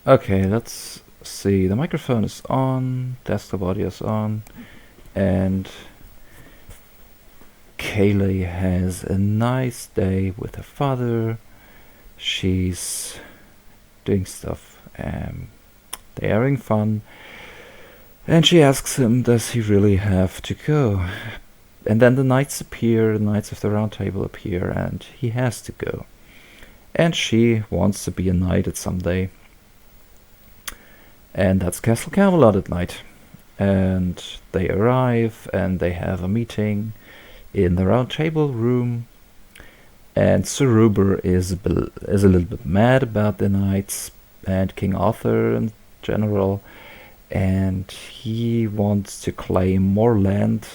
Okay, let's see. The microphone is on, desktop audio is on, and Kaylee has a nice day with her father. She's doing stuff. They're having fun. And she asks him, does he really have to go? And then the knights appear, the knights of the round table appear, and he has to go. And she wants to be a knight at someday. And that's Castle Camelot at night. And they arrive and they have a meeting in the round table room. And Sir Ruber is a little bit mad about the knights and King Arthur in general. And he wants to claim more land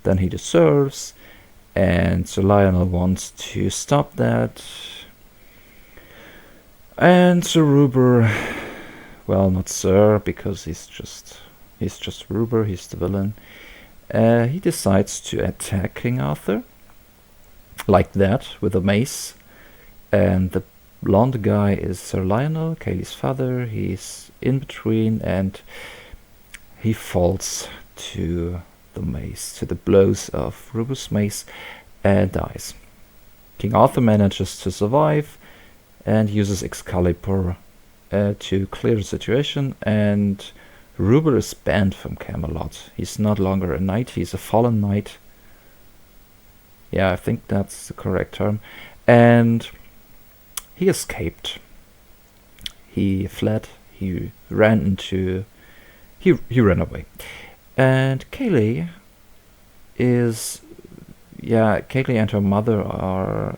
than he deserves. And Sir Lionel wants to stop that. And Sir Ruber, well, not Sir, because he's just Ruber, he's the villain. He decides to attack King Arthur, like that, with a mace. And the blonde guy is Sir Lionel, Kaylee's father. He's in between, and he falls to the mace, to the blows of Ruber's mace, and dies. King Arthur manages to survive and uses Excalibur to clear the situation, and Ruber is banned from Camelot. He's no longer a knight, he's a fallen knight. Yeah, I think that's the correct term. And he escaped. He fled, he ran away. And Kaylee and her mother are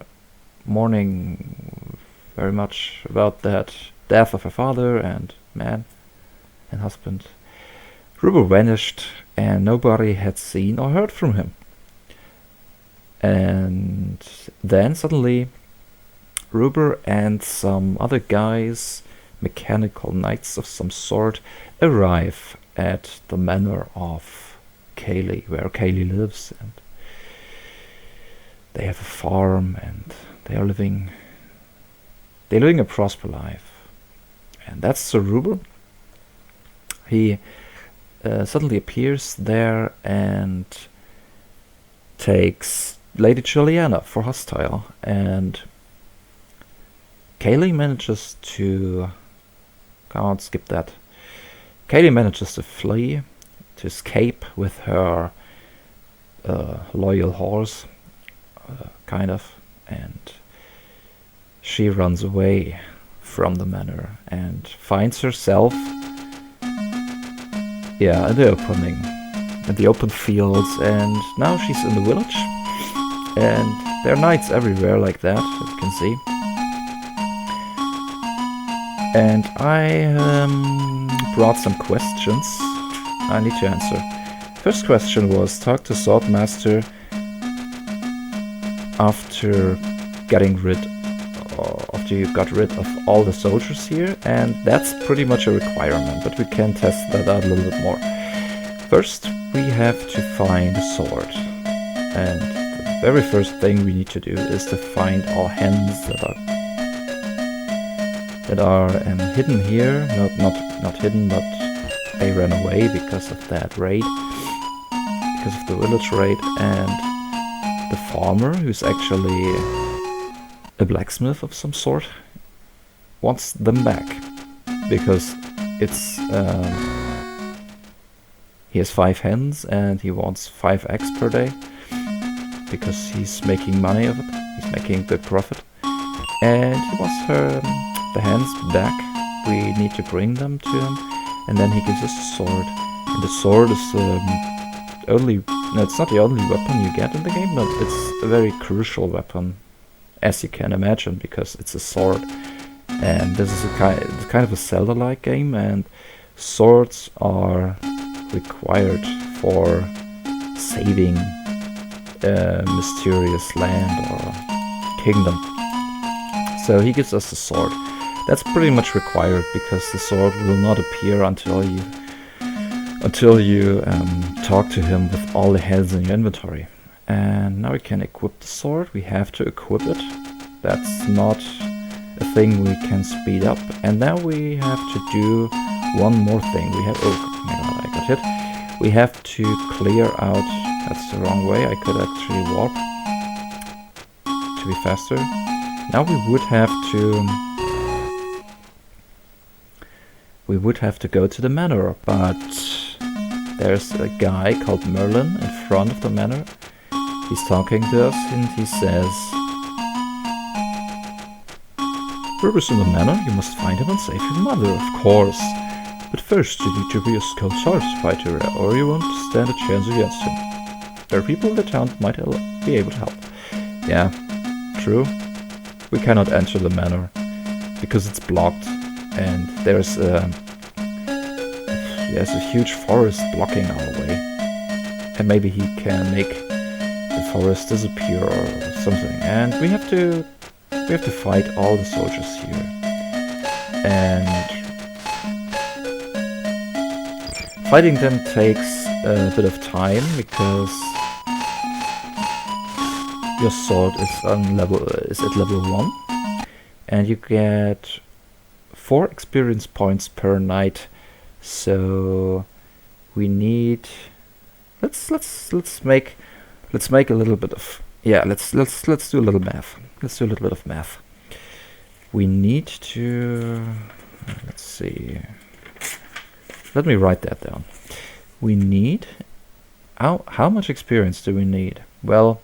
mourning very much about that death of her father and husband. Ruber vanished and nobody had seen or heard from him. And then suddenly Ruber and some other guys, mechanical knights of some sort, arrive at the manor of Kaylee, where Kaylee lives, and they have a farm and they're living a prosper life. And that's Sir Ruber. He suddenly appears there and takes Lady Juliana for hostile, and Kaylee manages to... Can't skip that. Kaylee manages to flee, to escape with her loyal horse, kind of, and she runs away from the manor and finds herself in the open fields, and now she's in the village, and there are knights everywhere like that, as you can see. And I brought some questions I need to answer. First question was, talk to Swordmaster after you got rid of all the soldiers here, and that's pretty much a requirement, but we can test that out a little bit more. First, we have to find a sword, and the very first thing we need to do is to find all hens that are hidden here. Not hidden, but they ran away because of that raid, because of the village raid, and the farmer, who's actually a blacksmith of some sort, wants them back because it's he has 5 hens and he wants 5 eggs per day because he's making money of it. He's making good profit, and he wants the hens back. We need to bring them to him, and then he gives us a sword. And the sword is it's not the only weapon you get in the game, but it's a very crucial weapon, as you can imagine, because it's a sword. And this is kind of a Zelda-like game, and swords are required for saving a mysterious land or kingdom. So he gives us a sword. That's pretty much required because the sword will not appear until you talk to him with all the heads in your inventory. And now we can equip the sword. We have to equip it That's not a thing we can speed up. And now we have to do one more thing. We have, oh my god, I got hit. We have to clear out, that's the wrong way, I could actually warp to be faster. Now we would have to go to the manor, but there's a guy called Merlin in front of the manor. He's talking to us and he says, "Rivers in the manor, you must find him and save your mother, of course. But first you need to be a skilled sword fighter or you won't stand a chance against him. There are people in the town that might be able to help." Yeah, true. We cannot enter the manor because it's blocked and there's a huge forest blocking our way. And maybe he can make the forest disappear or something. And we have to fight all the soldiers here. And fighting them takes a bit of time because your sword is at level 1 and you get 4 experience points per night. So we need, let's make a little bit of, yeah, let's do a little math. Let's do a little bit of math. We need to, let's see, let me write that down. We need, how much experience do we need? Well,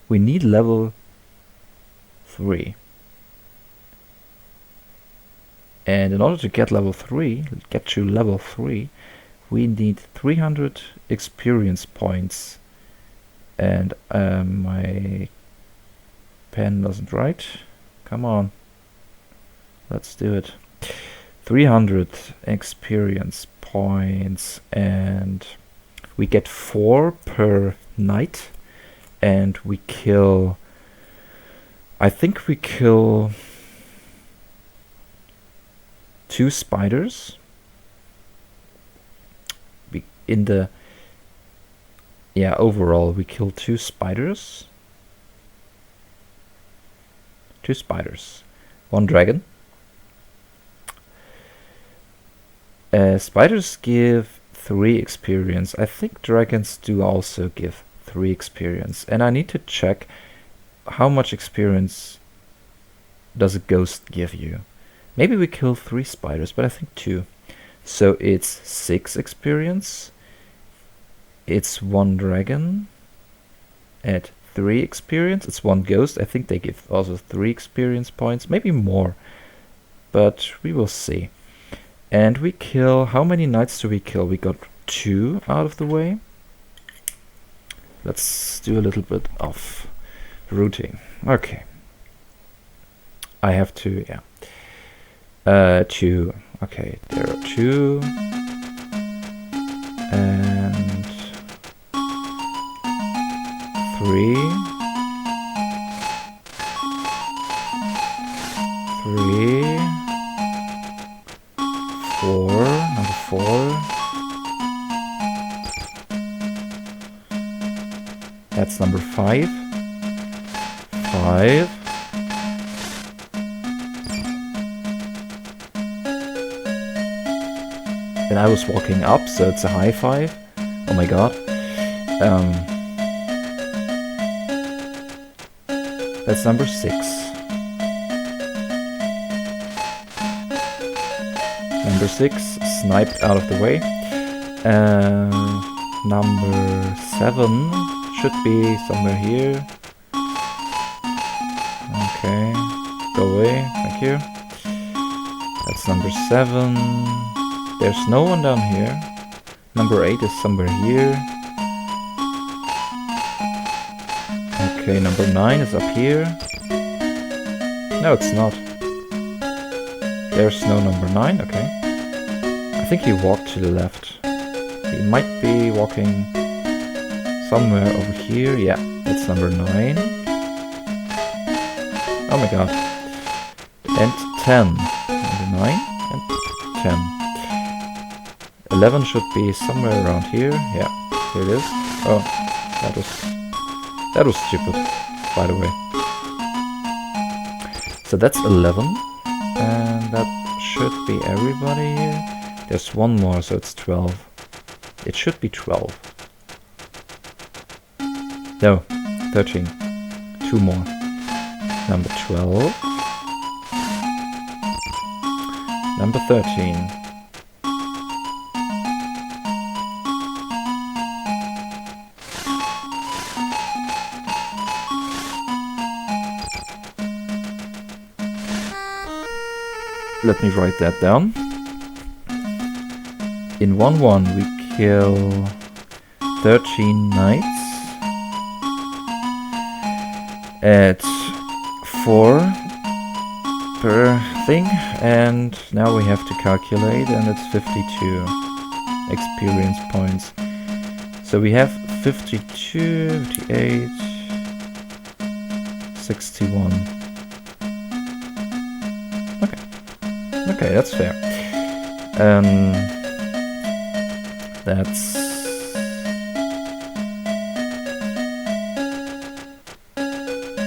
we need level 3. And in order to get to level 3, we need 300 experience points. And my pen doesn't write. Come on. Let's do it. 300 experience points. And we get 4 per night. And we kill, I think we kill 2 spiders. Overall we kill 2 spiders. 2 spiders. 1 dragon. Spiders give 3 experience. I think dragons do also give 3 experience. And I need to check how much experience does a ghost give you. Maybe we kill 3 spiders, but I think 2. So it's 6 experience. It's 1 dragon at 3 experience. It's 1 ghost. I think they give also 3 experience points, maybe more. But we will see. And we kill, how many knights do we kill? We got 2 out of the way. Let's do a little bit of routing. Okay. I have to, yeah. 2. Okay, there are 2. And 3. 3. 4. Number 4. That's number 5. 5. And I was walking up, so it's a high 5. Oh my god. That's number 6. Number 6, sniped out of the way. Number 7 should be somewhere here. Okay, go away, thank you. That's number 7. There's no one down here. Number 8 is somewhere here. Okay, number 9 is up here. No, it's not. There's no number 9, okay. I think he walked to the left. He might be walking somewhere over here. Yeah, that's number 9. Oh my god. And 10. Number 9 and 10. 11 should be somewhere around here. Yeah, here it is. Oh, that was stupid, by the way. So that's 11. And that should be everybody here. There's one more, so it's 12. It should be 12. No, 13. Two more. Number 12. Number 13. Let me write that down. In 1-1 we kill 13 knights at 4 per thing, and now we have to calculate, and it's 52 experience points. So we have 52, 58, 61. Okay, that's fair.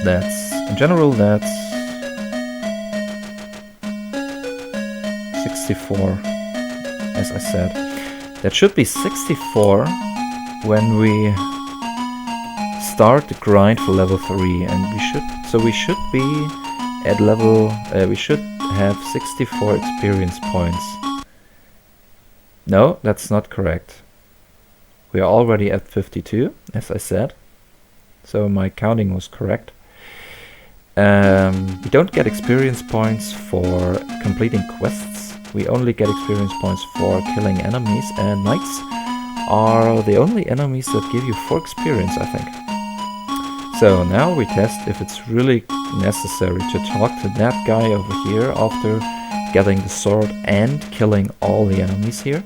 That's in general that's 64, as I said. That should be 64 when we start the grind for level 3, and we should be at level we should have 64 experience points. No, that's not correct. We are already at 52, as I said. So my counting was correct. We don't get experience points for completing quests. We only get experience points for killing enemies, and knights are the only enemies that give you 4 experience, I think. So now we test if it's really necessary to talk to that guy over here after getting the sword and killing all the enemies here.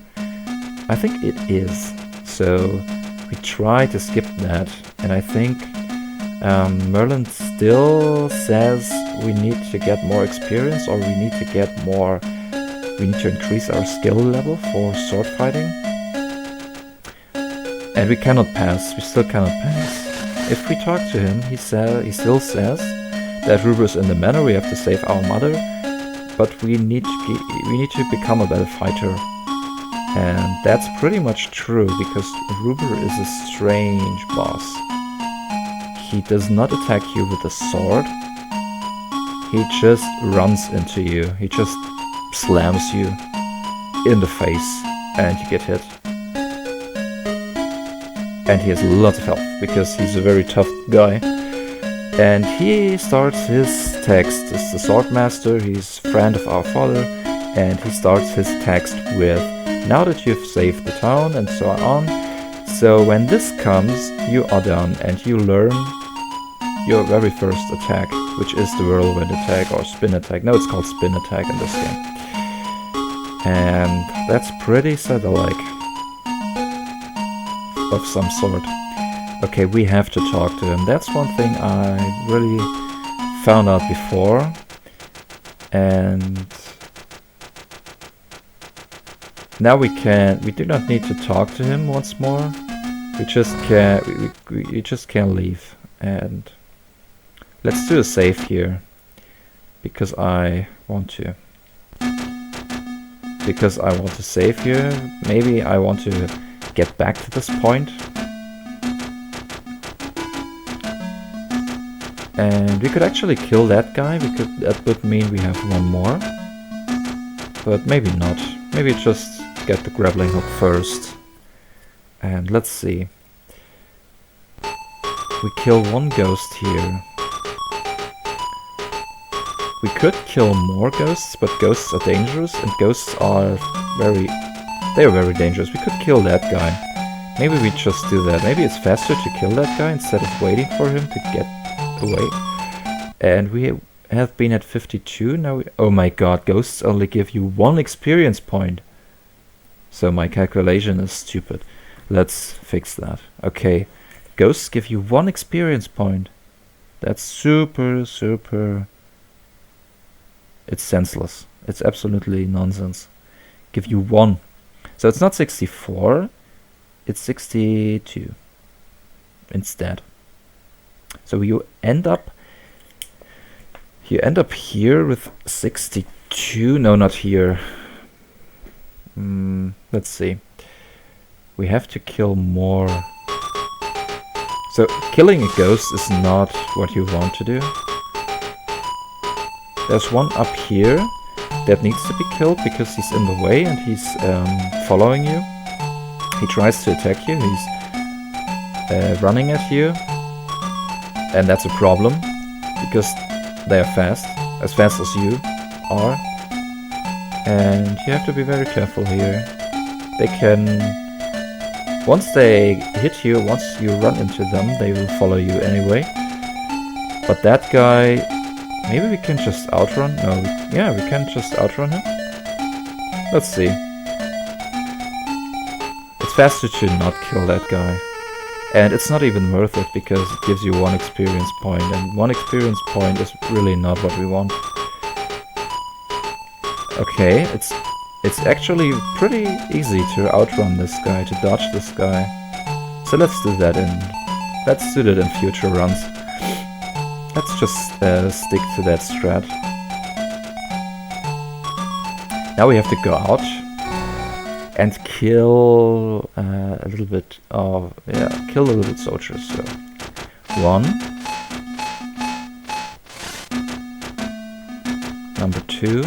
I think it is. So we try to skip that, and I think Merlin still says we need to get more experience, or we need to increase our skill level for sword fighting. And we cannot pass, we still cannot pass. If we talk to him, he still says that Ruber's in the manor, we have to save our mother, but we need to become a better fighter. And that's pretty much true, because Ruber is a strange boss. He does not attack you with a sword. He just runs into you. He just slams you in the face and you get hit. And he has lots of health, because he's a very tough guy. And he starts his text as the sword master. He's a friend of our father, and he starts his text with, "Now that you've saved the town," and so on. So when this comes, you are done, and you learn your very first attack, which is the whirlwind attack or spin attack. No, it's called spin attack in this game. And that's pretty sad-like. Of some sort. Okay, we have to talk to him. That's one thing I really found out before. And now we do not need to talk to him once more. We just can't leave. And let's do a save here, because I want to. Because I want to save here. Maybe I want to get back to this point. And we could actually kill that guy. That would mean we have one more. But maybe not. Maybe just get the grappling hook first. And let's see. We kill one ghost here. We could kill more ghosts, but ghosts are dangerous, and ghosts are very dangerous. We could kill that guy. Maybe we just do that. Maybe it's faster to kill that guy instead of waiting for him to get away. And we have been at 52 now. Oh my god, ghosts only give you 1 experience point. So my calculation is stupid. Let's fix that. Okay, ghosts give you 1 experience point. That's super... It's senseless. It's absolutely nonsense. Give you 1. So it's not 64, it's 62 instead. So you end up You end up here with 62. No, not here. Let's see. We have to kill more. So killing a ghost is not what you want to do. There's one up here that needs to be killed because he's in the way and he's following you. He tries to attack you, he's running at you. And that's a problem, because they are fast as you are. And you have to be very careful here. They can... Once they hit you, once you run into them, they will follow you anyway. But that guy... Maybe we can just outrun? No, yeah, we can just outrun him. Let's see. It's faster to not kill that guy. And it's not even worth it, because it gives you 1 experience point, and 1 experience point is really not what we want. Okay, it's actually pretty easy to outrun this guy, to dodge this guy. So let's do that in future runs. Let's just stick to that strat. Now we have to go out and kill a little bit of... yeah, kill a little bit soldiers. So 1. Number 2.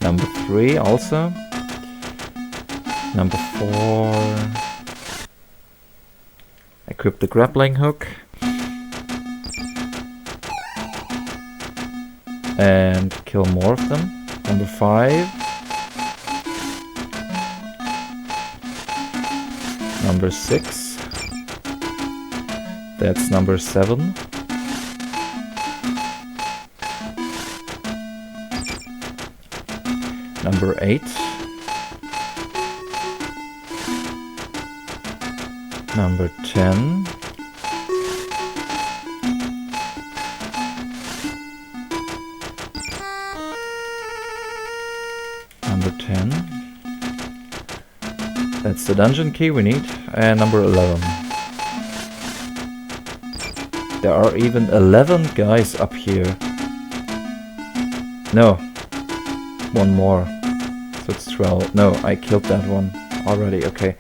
Number 3 also. Number 4. Equip the grappling hook. And kill more of them. Number 5. Number 6. That's number 7. Number 8. Number 10. Number 10. That's the dungeon key we need. And number 11. There are even 11 guys up here. No. One more. So it's 12. No, I killed that one already. Okay.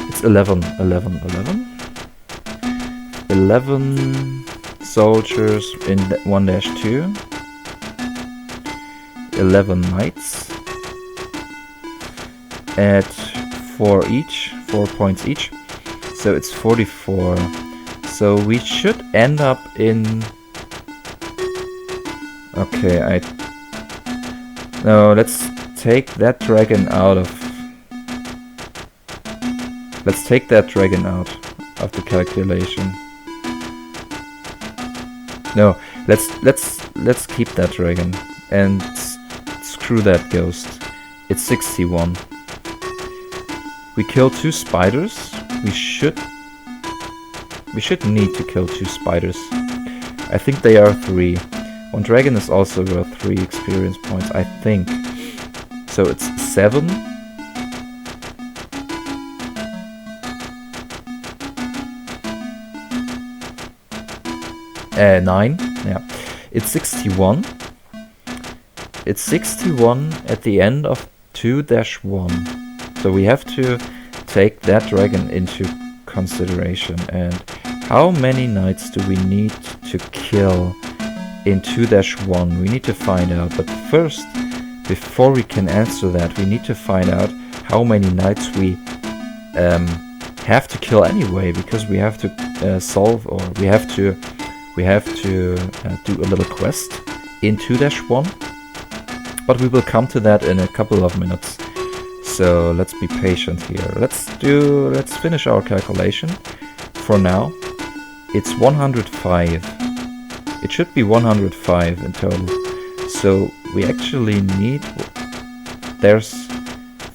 It's 11. 11 soldiers in 1-2. 11 knights. At 4 each. 4 points each. So it's 44. So we should end up in... Okay, No, let's take that dragon out of... Let's take that dragon out of the calculation. No, let's keep that dragon and screw that ghost. It's 61. We kill 2 spiders. We should need to kill 2 spiders. I think they are 3. 1 dragon is also worth 3 experience points, I think. So it's 7. Nine. Yeah. It's 61. It's 61 at the end of 2-1. So we have to take that dragon into consideration. And how many knights do we need to kill in 2-1? We need to find out. But first, before we can answer that, we need to find out how many knights we have to kill anyway, because we have to solve, or we have to do a little quest in 2-1. But we will come to that in a couple of minutes. So let's be patient here. Let's finish our calculation. For now, it's 105. It should be 105 in total. So we actually need...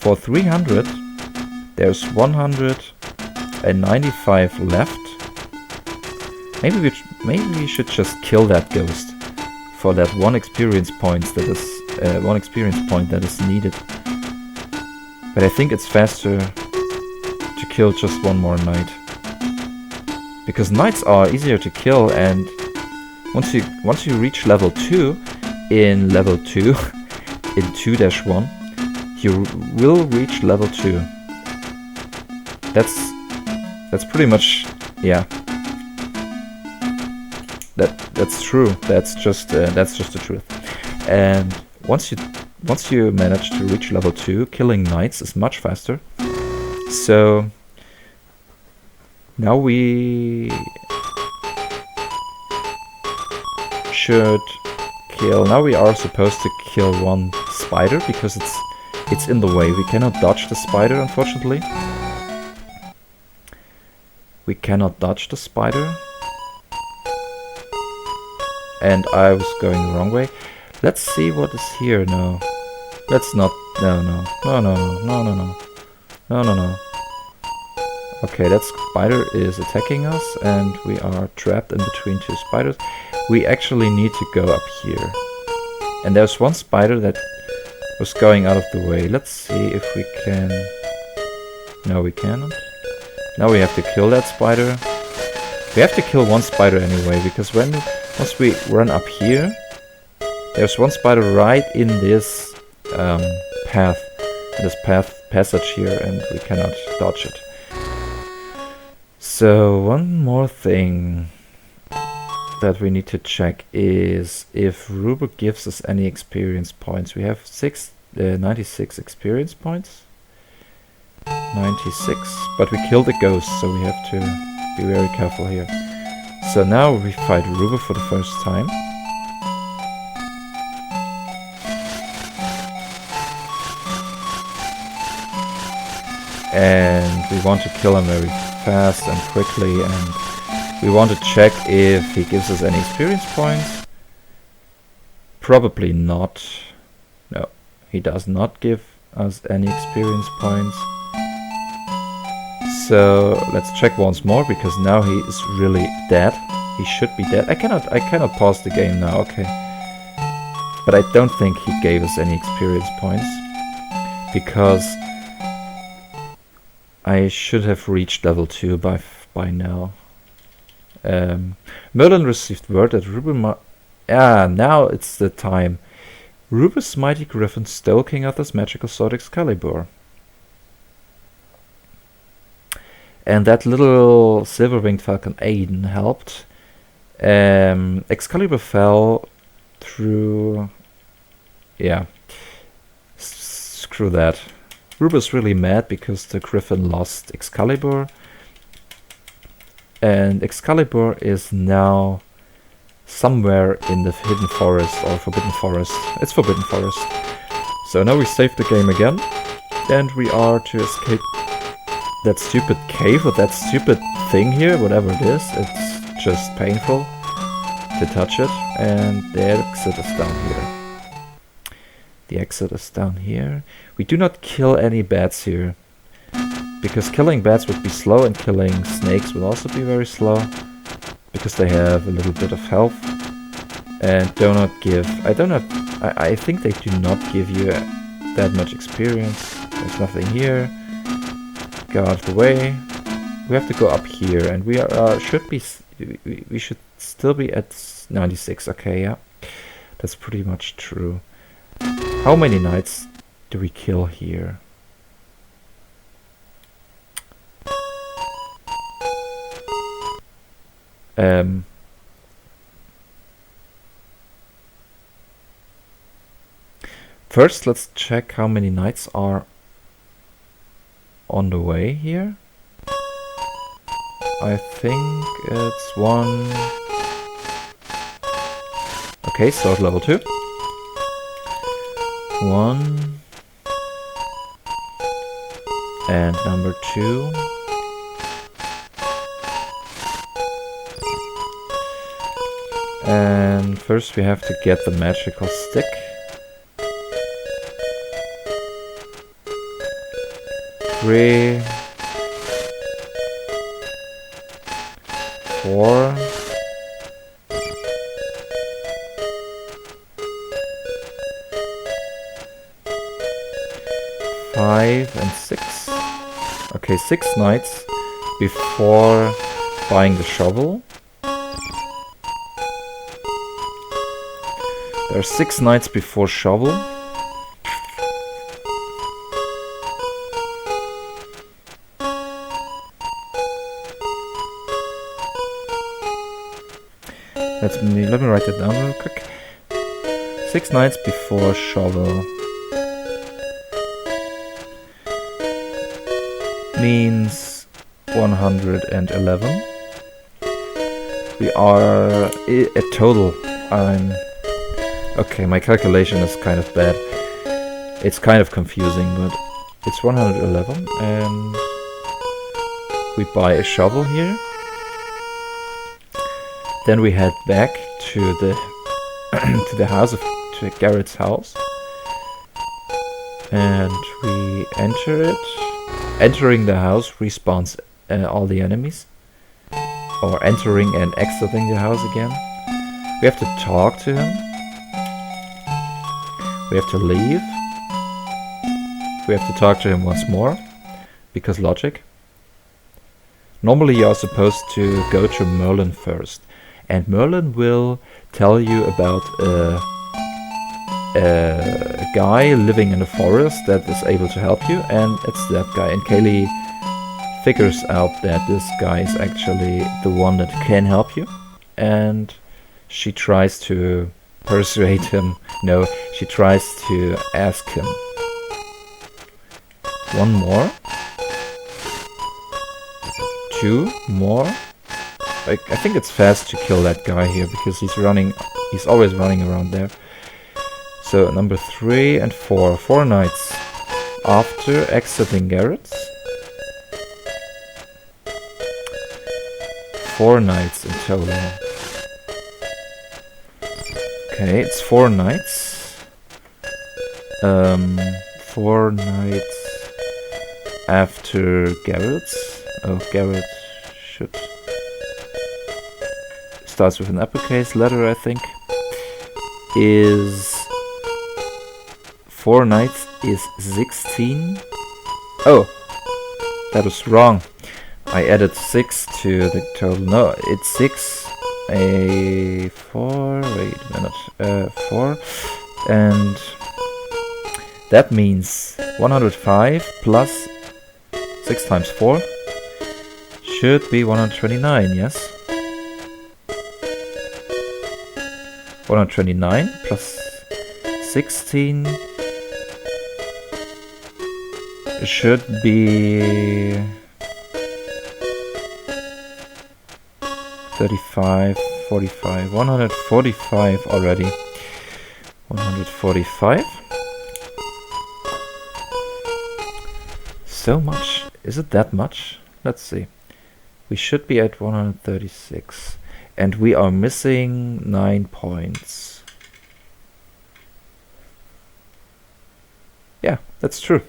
For 300, there's 195 left. Maybe we should just kill that ghost for that 1 experience point that is needed. But I think it's faster to kill just 1 more knight. because knights are easier to kill, and once you reach level 2 in level 2 in 2-1, you will reach level 2. That's pretty much, yeah. That's true. That's just the truth. And once you manage to reach level 2, killing knights is much faster. So now we should kill. Now we are supposed to kill one spider because it's in the way. We cannot dodge the spider, unfortunately. We cannot dodge the spider. And I was going the wrong way. Let's see what is here. No. Let's not. No. Okay, that spider is attacking us, and we are trapped in between two spiders. We actually need to go up here. And there's one spider that was going out of the way. Let's see if we can... No, we cannot. Now we have to kill that spider. We have to kill one spider anyway, because once we run up here, there's one spider right in this passage here, and we cannot dodge it. So one more thing that we need to check is if Ruber gives us any experience points. We have 96 experience points. 96, but we killed the ghost, so we have to be very careful here. So now we fight Ruber for the first time. And we want to kill him very fast and quickly, and we want to check if he gives us any experience points. Probably not. No, he does not give us any experience points. So let's check once more, because now he is really dead. He should be dead. I cannot pause the game now, okay. But I don't think he gave us any experience points, because I should have reached level 2 by now. Merlin received word that Ruber now it's the time. Ruber's mighty griffin stole King Arthur's magical sword Excalibur. And that little silver-winged falcon Aiden helped. Excalibur fell through... Yeah. Screw that. Ruber's really mad because the griffin lost Excalibur. And Excalibur is now somewhere in the hidden forest or forbidden forest. It's forbidden forest. So now we save the game again. And we are to escape that stupid cave or that stupid thing here, whatever it is. It's just painful to touch it. And the exit is down here. The exit is down here. We do not kill any bats here, because killing bats would be slow, and killing snakes would also be very slow, because they have a little bit of health and do not give... I think they do not give you that much experience. There's nothing here. Go out of the way. We have to go up here, and we should still be at 96. Okay, yeah, that's pretty much true. How many knights do we kill here? First, let's check how many knights are on the way here. I think it's one. Okay, start level 2. 1 and number 2. And first we have to get the magical stick. 3, 4, 5 and 6. Okay, 6 knights before buying the shovel. There are 6 knights before shovel. Let me write it down real quick. 6 knights before shovel means 111. We are at total. Okay, my calculation is kind of bad. It's kind of confusing, but it's 111, and we buy a shovel here. Then we head back to the to the house to Garrett's house, and we enter it. Entering the house respawns all the enemies, or entering and exiting the house again. We have to talk to him. We have to leave. We have to talk to him once more, because logic. Normally you are supposed to go to Merlin first, and Merlin will tell you about a guy living in the forest that is able to help you, and it's that guy. And Kaylee figures out that this guy is actually the one that can help you, and she tries to persuade him. No, she tries to ask him. One more. 2 more. I think it's fast to kill that guy here, because he's always running around there. So number 3 and 4. 4 knights after exiting Garrett's. 4 knights in total. Okay, it's 4 knights. 4 knights after Garrett's. Oh, Garrett should... starts with an uppercase letter, I think. Is... 4 knights is 16. Oh! That was wrong. I added 6 to the total. No, it's 6. A 4. Wait a minute. 4. And that means 105 plus 6 times 4 should be 129, yes? 129 plus 16 should be 35, 45, 145 already. 145. So much. Is it that much? Let's see. We should be at 136. And we are missing 9 points. Yeah, that's true.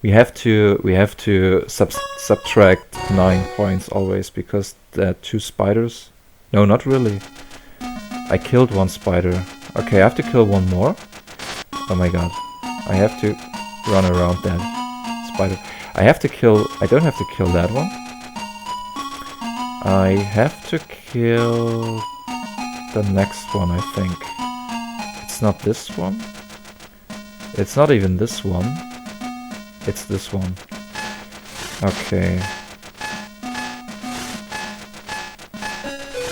We have to subtract 9 points always, because there are 2 spiders. No, not really. I killed 1 spider. Okay, I have to kill 1 more. Oh my god. I have to run around that spider. I don't have to kill that one. I have to kill the next one, I think. It's not this one. It's not even this one. It's this one. Okay.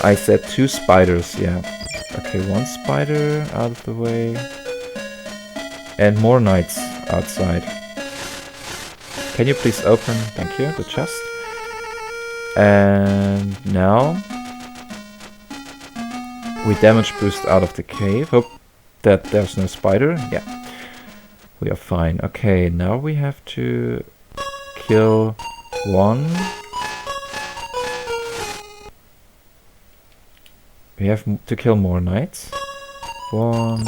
I said 2 spiders, yeah. Okay, 1 spider out of the way. And more knights outside. Can you please open, thank you, the chest? And now we damage boost out of the cave. Hope that there's no spider. Yeah. We are fine. Okay, now we have to kill 1. We have to kill more knights. 1.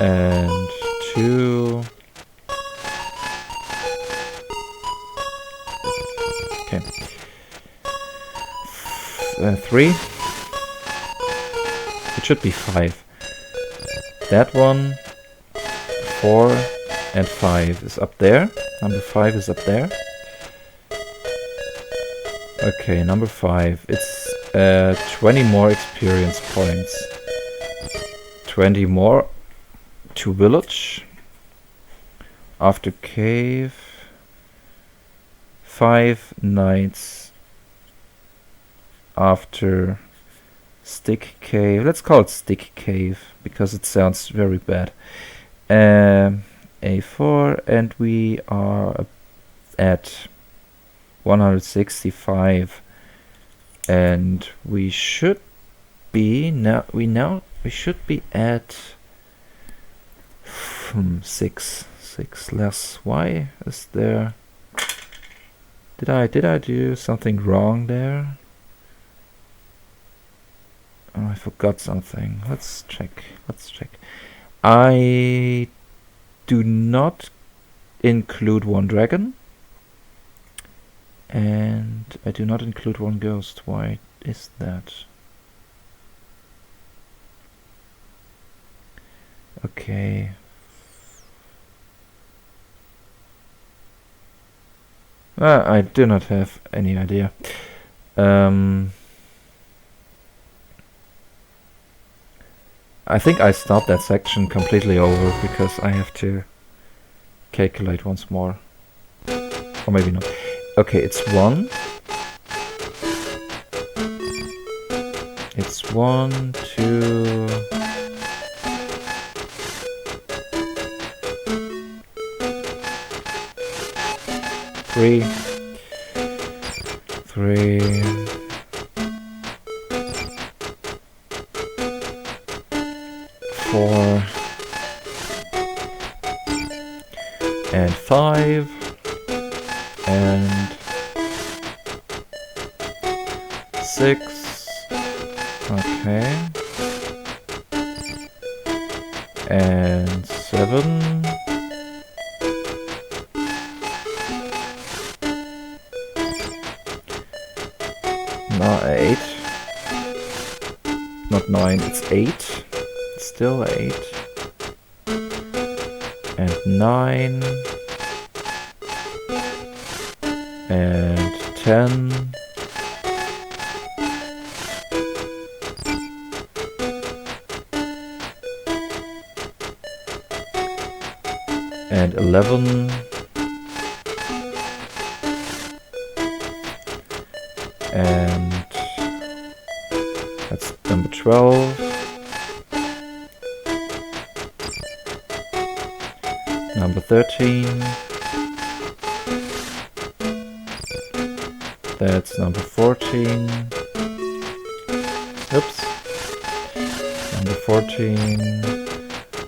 And 2. Okay. 3. It should be 5. That one. 4. And 5 is up there. Number 5 is up there. Okay, number 5. It's 20 more experience points. 20 more to village. After cave. 5 nights after stick cave. Let's call it stick cave because it sounds very bad. A4, and we are at 165, and we should be we should be at 6 less. Why is there? Did I do something wrong there? Oh, I forgot something. Let's check. I do not include 1 dragon. And I do not include 1 ghost. Why is that? Okay. I do not have any idea. I think I stopped that section completely over because I have to calculate once more. Or maybe not. Okay, it's 1. It's 1, 2... 3, 4, and 5, and 6. Okay, and 7. No, 8. Not 9, it's 8. Still 8. And 9. And 10. And 11. And that's number 12. Number 13. That's number 14. Oops. Number 14.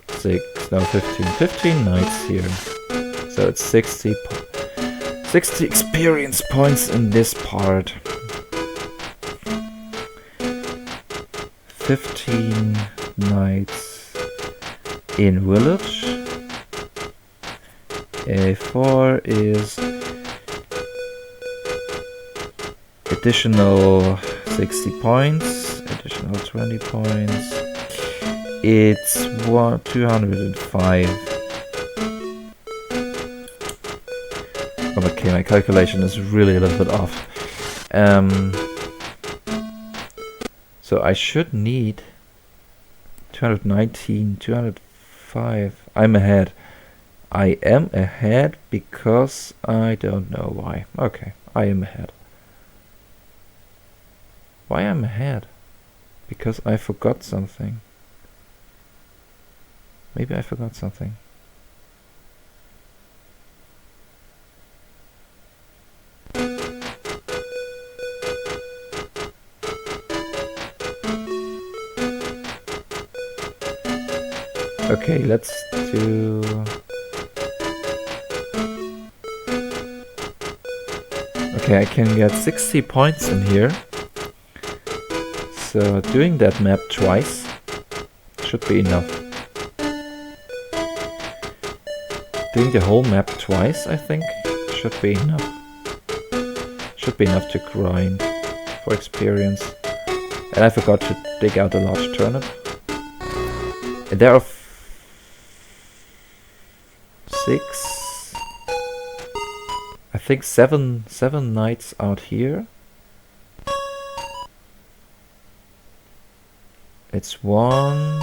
6. No, 15. 15 nights here. So it's 60 experience points in this part. 15 nights in village. A4 is additional 60 points, additional 20 points. It's 205. Okay, my calculation is really a little bit off. So I should need 219, 205. I'm ahead. I am ahead because I don't know why. Okay, I am ahead. Why I'm ahead? Because I forgot something. Maybe I forgot something. Okay, let's do... Okay, I can get 60 points in here. So doing that map twice should be enough. Doing the whole map twice, I think, should be enough. Should be enough to grind for experience. And I forgot to dig out a large turnip. And there are 6. I think seven knights out here. It's 1.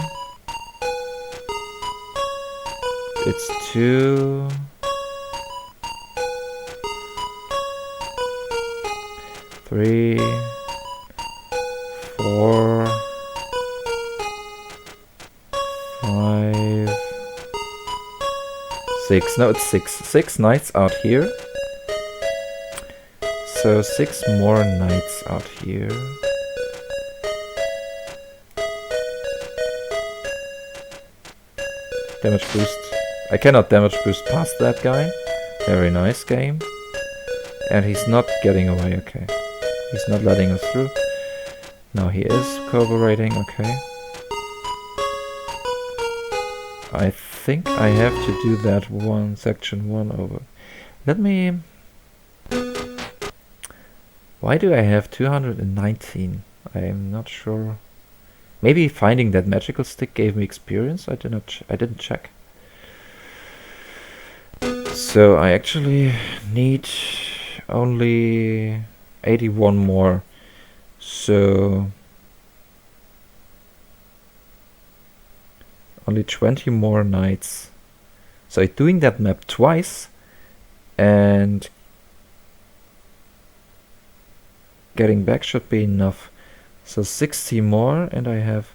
It's 2. 3, 4, 5, 6. No, it's 6. 6 knights out here. So 6 more knights out here. Damage boost. I cannot damage boost past that guy. Very nice game. And he's not getting away, okay. He's not letting us through. Now he is cooperating, okay. I think I have to do that section 1 over. Let me... Why do I have 219? I am not sure. Maybe finding that magical stick gave me experience? I didn't check. So I actually need only 81 more. So only 20 more knights. So doing that map twice and getting back should be enough. So 60 more, and I have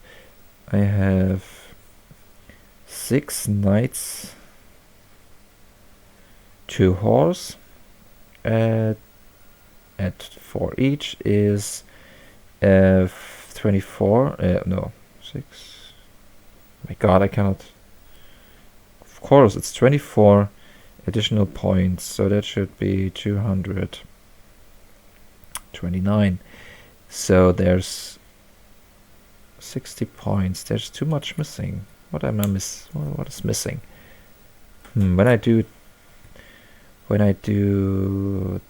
6 knights, 2 horse, at 4 each is 24. No, 6. My God, I cannot. Of course, it's 24 additional points, so that should be 229. So there's 60 points. There's too much missing. What am I what is missing? When I do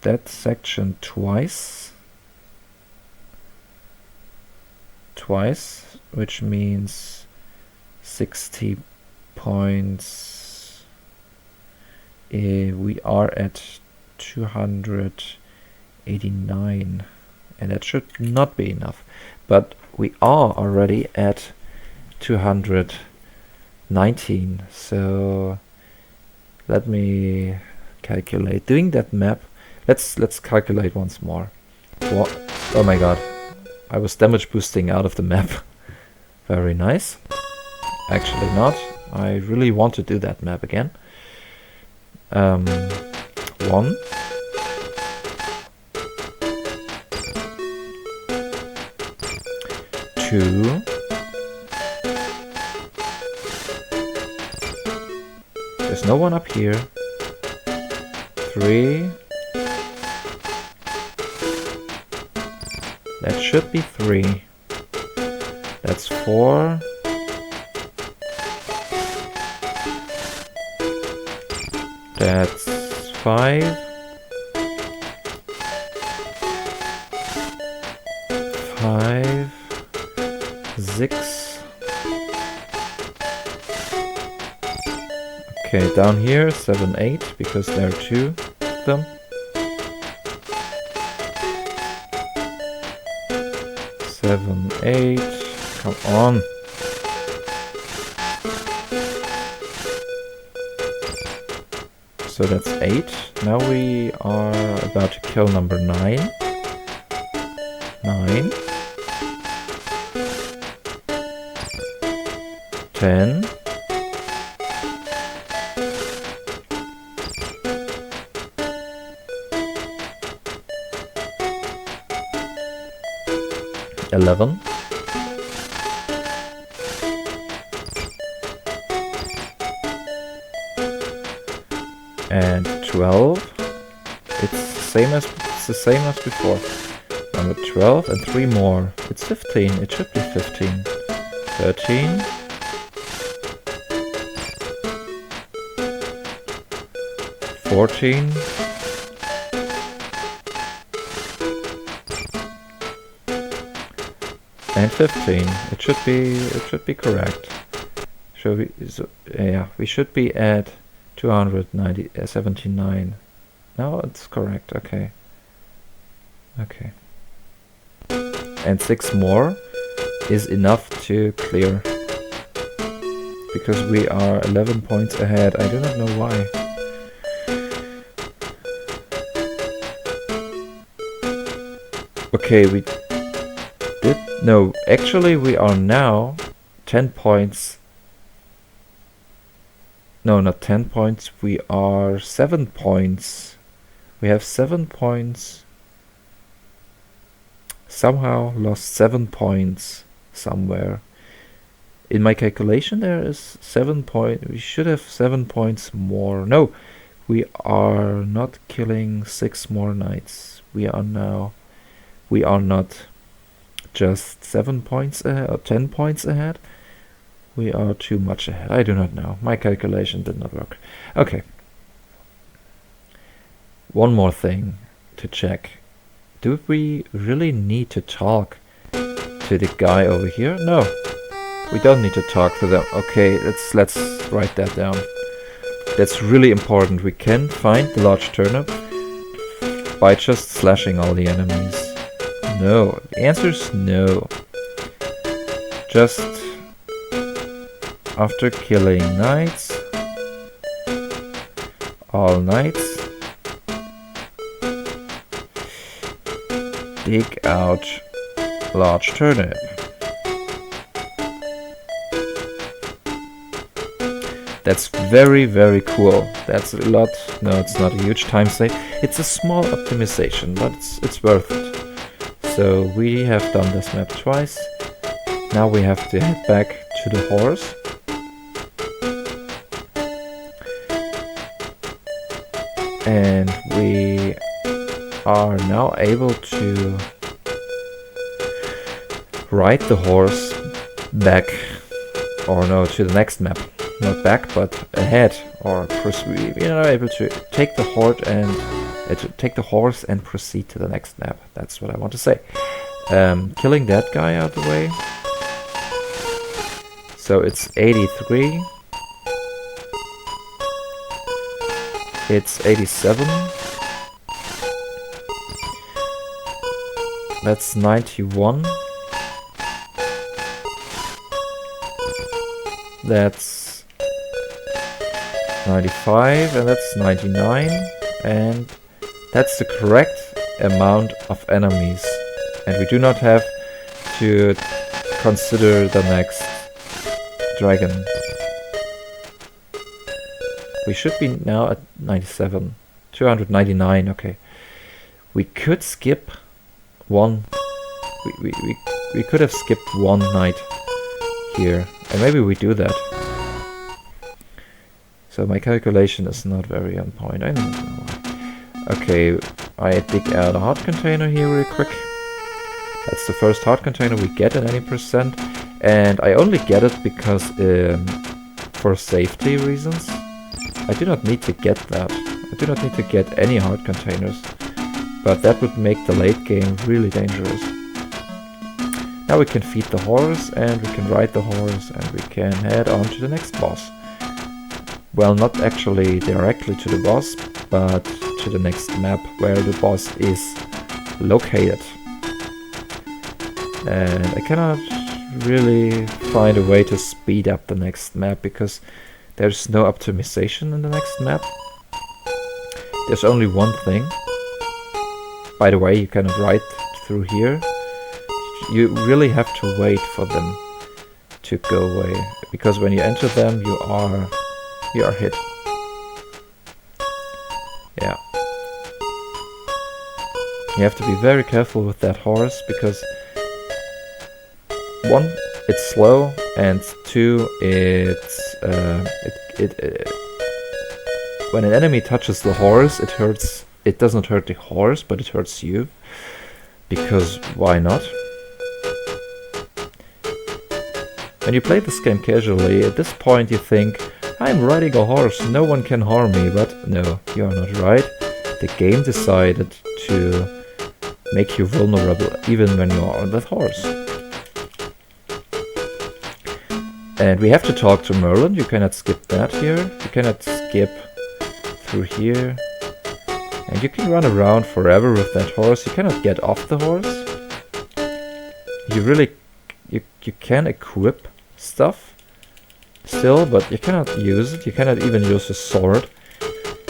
that section twice, which means 60 points, we are at 289, and that should not be enough, but we are already at 219. So let me calculate. Doing that map, let's calculate once more. Oh my God, I was damage boosting out of the map. Very nice. Actually not. I really want to do that map again. 1, 2, there's no one up here. 3, that should be 3. That's 4. That's 5. 5, 6. Okay, down here 7, 8, because there are 2 of them. 7, 8. Come on. So that's 8. Now we are about to kill number 9. 9. 10. 11. And 12. It's the same as before. Number 12 and 3 more. It's 15. It should be 15. 13. 14. and 15. It should be correct. So yeah, we should be at 79. No, it's correct. Okay. Okay. And 6 more is enough to clear. Because we are 11 points ahead. I do not know why. Okay, we did... No, actually we are now 10 points... No, not 10 points. We are 7 points. We have 7 points. Somehow lost 7 points somewhere. In my calculation there is 7 points. We should have 7 points more. No, we are not killing 6 more knights. We are not just 7 points ahead or 10 points ahead. We are too much ahead. I do not know. My calculation did not work. Okay. One more thing to check. Do we really need to talk to the guy over here? No. We don't need to talk to them. Okay, let's write that down. That's really important. We can find the large turnip by just slashing all the enemies. No. The answer is no. Just after killing knights, all knights, dig out large turnip. That's very, very cool. That's a lot. No, it's not a huge time save. It's a small optimization, but it's worth it. So we have done this map twice. Now we have to head back to the horse. And we are now able to ride the horse back, or no, to the next map. Not back, but ahead, or we are able to take the horse and proceed to the next map. That's what I want to say. Killing that guy out of the way. So it's 83. It's 87. That's 91. That's 95, and that's 99, and that's the correct amount of enemies. And we do not have to consider the next dragon. We should be now at 97. 299, okay. We could skip one. We could have skipped one knight here. And maybe we do that. So my calculation is not very on point. I don't know why. Okay, I dig out a heart container here real quick. That's the first heart container we get at any percent. And I only get it because for safety reasons. I do not need to get that. I do not need to get any heart containers. But that would make the late game really dangerous. Now we can feed the horse, and we can ride the horse, and we can head on to the next boss. Well, not actually directly to the boss, but to the next map where the boss is located. And I cannot really find a way to speed up the next map because there's no optimization in the next map. There's only one thing. By the way, you cannot ride through here. You really have to wait for them to go away, because when you enter them, you are hit. Yeah. You have to be very careful with that horse, because 1, it's slow, and 2, it's when an enemy touches the horse, it hurts. It doesn't hurt the horse, but it hurts you, because why not? When you play this game casually, at this point you think, I'm riding a horse, no one can harm me, but no, you are not right. The game decided to make you vulnerable even when you are on that horse. And we have to talk to Merlin. You cannot skip that here. You cannot skip through here. And you can run around forever with that horse. You cannot get off the horse. You really... You can equip stuff still, but you cannot use it. You cannot even use a sword.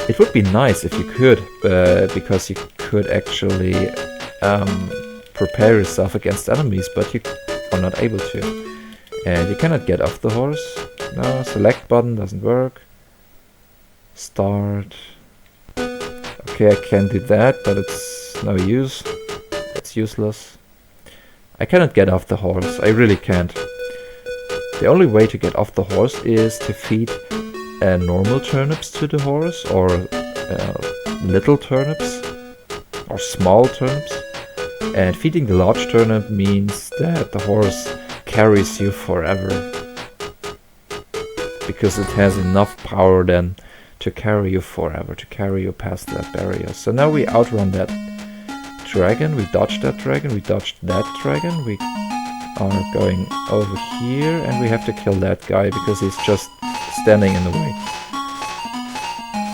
It would be nice if you could, because you could actually prepare yourself against enemies, but you are not able to. And you cannot get off the horse. No, select button doesn't work. Start. Okay, I can do that, but it's no use. It's useless. I cannot get off the horse. I really can't. The only way to get off the horse is to feed normal turnips to the horse, or little turnips, or small turnips. And feeding the large turnip means that the horse carries you forever, because it has enough power then to carry you forever, to carry you past that barrier. So now we outrun that dragon, we dodged that dragon, we dodged that dragon, we are going over here, and we have to kill that guy because he's just standing in the way.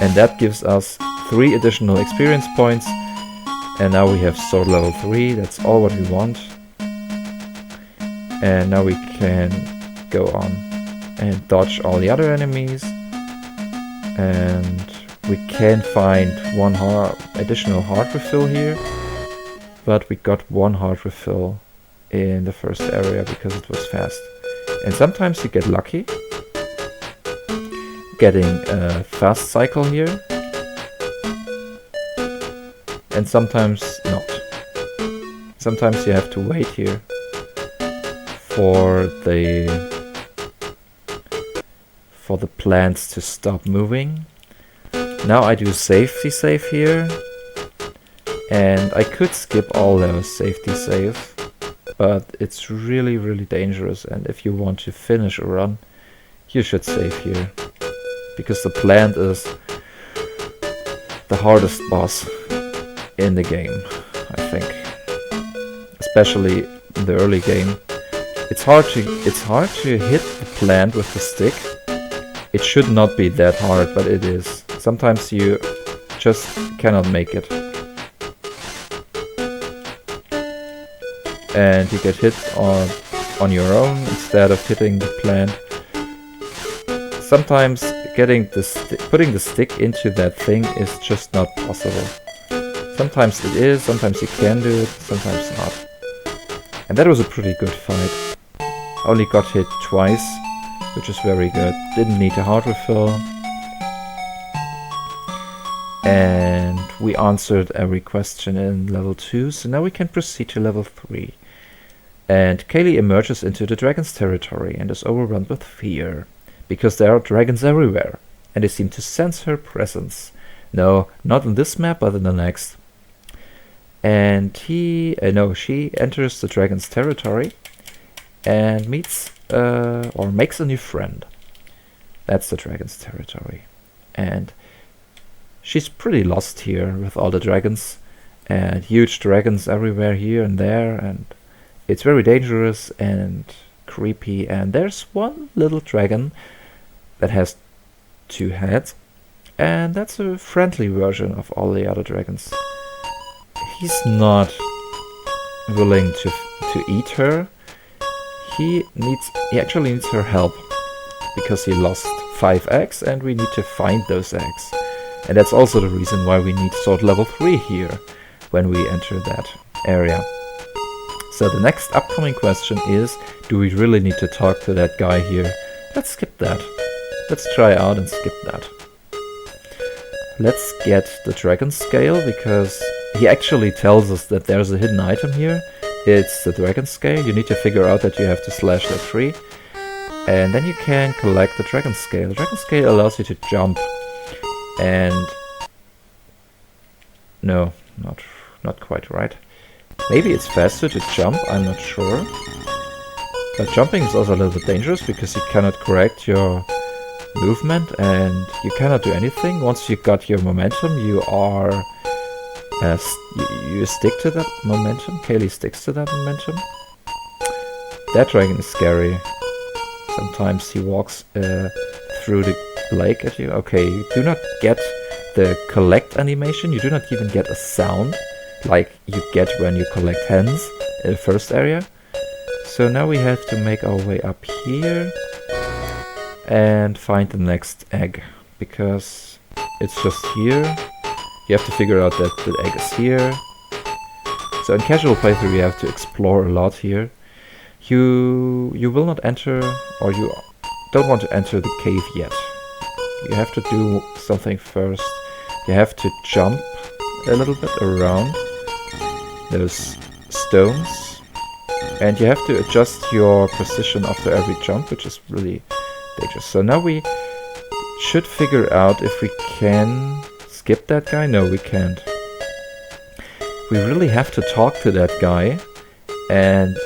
And that gives us 3 additional experience points, and now we have sword level 3, that's all what we want. And now we can go on and dodge all the other enemies, and we can find 1 additional heart refill here, but we got 1 heart refill in the first area because it was fast. And sometimes you get lucky getting a fast cycle here, and sometimes not. Sometimes you have to wait here for the plants to stop moving. Now I do safety save here, and I could skip all those safety saves, but it's really, really dangerous, and if you want to finish a run, you should save here, because the plant is the hardest boss in the game, I think. Especially in the early game. It's hard to hit the plant with the stick. It should not be that hard, but it is. Sometimes you just cannot make it. And you get hit on your own instead of hitting the plant. Sometimes putting the stick into that thing is just not possible. Sometimes it is, sometimes you can do it, sometimes not. And that was a pretty good fight. Only got hit twice, which is very good. Didn't need a heart refill. And we answered every question in level 2, so now we can proceed to level 3. And Kaylee emerges into the dragon's territory and is overrun with fear, because there are dragons everywhere, and they seem to sense her presence. No, not in this map, but in the next. And she enters the dragon's territory and meets or makes a new friend. That's the dragon's territory. And she's pretty lost here with all the dragons, and huge dragons everywhere here and there, and it's very dangerous and creepy. And there's one little dragon that has 2 heads, and that's a friendly version of all the other dragons. He's not willing to eat her. He actually needs her help, because he lost 5 eggs and we need to find those eggs. And that's also the reason why we need sword level 3 here when we enter that area. So the next upcoming question is, do we really need to talk to that guy here? Let's skip that. Let's try out and skip that. Let's get the dragon scale, because he actually tells us that there's a hidden item here. It's the dragon scale. You need to figure out that you have to slash that tree, and then you can collect the dragon scale. The dragon scale allows you to jump, and no, not quite right. Maybe it's faster to jump, I'm not sure. But jumping is also a little bit dangerous, because you cannot correct your movement and you cannot do anything. Once you got your momentum, you are you stick to that momentum. Kaylee sticks to that momentum. That dragon is scary. Sometimes he walks through the lake at you. Okay, you do not get the collect animation. You do not even get a sound like you get when you collect hens in the first area. So now we have to make our way up here and find the next egg, because it's just here. You have to figure out that the egg is here. So in casual playthrough you have to explore a lot here. You will not enter, or you don't want to enter the cave yet. You have to do something first. You have to jump a little bit around those stones, and you have to adjust your precision after every jump, which is really dangerous. So now we should figure out if we can skip that guy. No, we can't. We really have to talk to that guy, and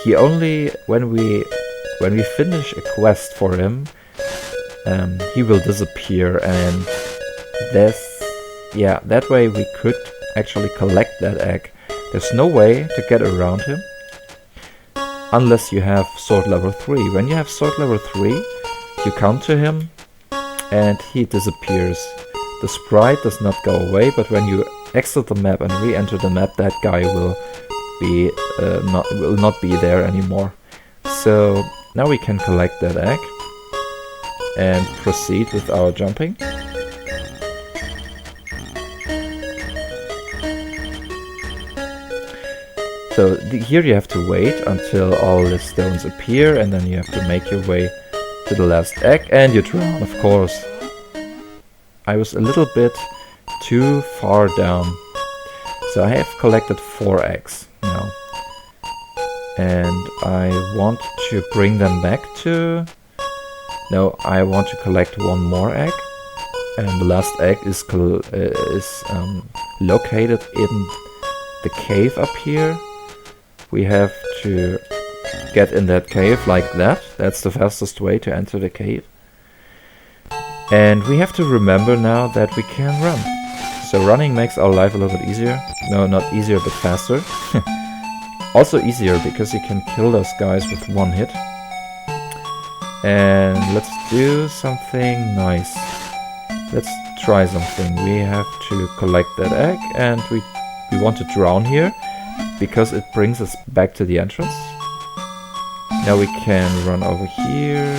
he only when we finish a quest for him, he will disappear, and that way we could actually collect that egg. There's no way to get around him unless you have sword level 3. When you have sword level 3, you come to him and he disappears. The sprite does not go away, but when you exit the map and re-enter the map, that guy will not be there anymore. So now we can collect that egg and proceed with our jumping. So here you have to wait until all the stones appear, and then you have to make your way to the last egg, and you drown, of course. I was a little bit too far down. So I have collected 4 eggs now. And I want to bring them back to... No, I want to collect one more egg. And the last egg is located in the cave up here. We have to get in that cave like that. That's the fastest way to enter the cave. And we have to remember now that we can run. So running makes our life a little bit easier. No, not easier, but faster. Also easier because you can kill those guys with one hit. And let's do something nice. Let's try something. We have to collect that egg, and we want to drown here because it brings us back to the entrance. Now we can run over here,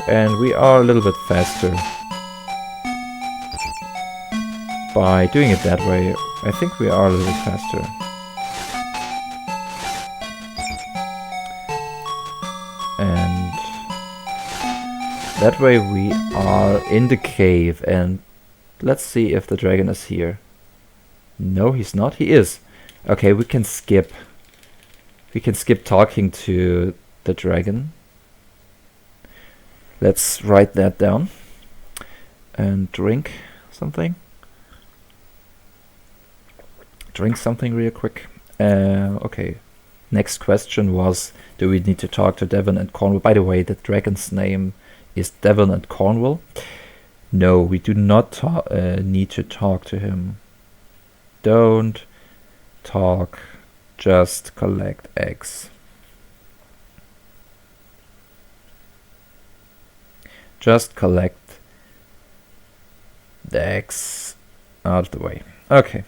and we are a little bit faster by doing it that way. I think we are a little faster. And that way we are in the cave, and let's see if the dragon is here. No, he's not. He is. Okay, we can skip. We can skip talking to the dragon. Let's write that down and drink something. Drink something real quick. Okay. Next question was, do we need to talk to Devon and Cornwall? By the way, the dragon's name is Devon and Cornwall. No, we do not need to talk to him. Don't talk, just collect eggs. Just collect the eggs out of the way. Okay,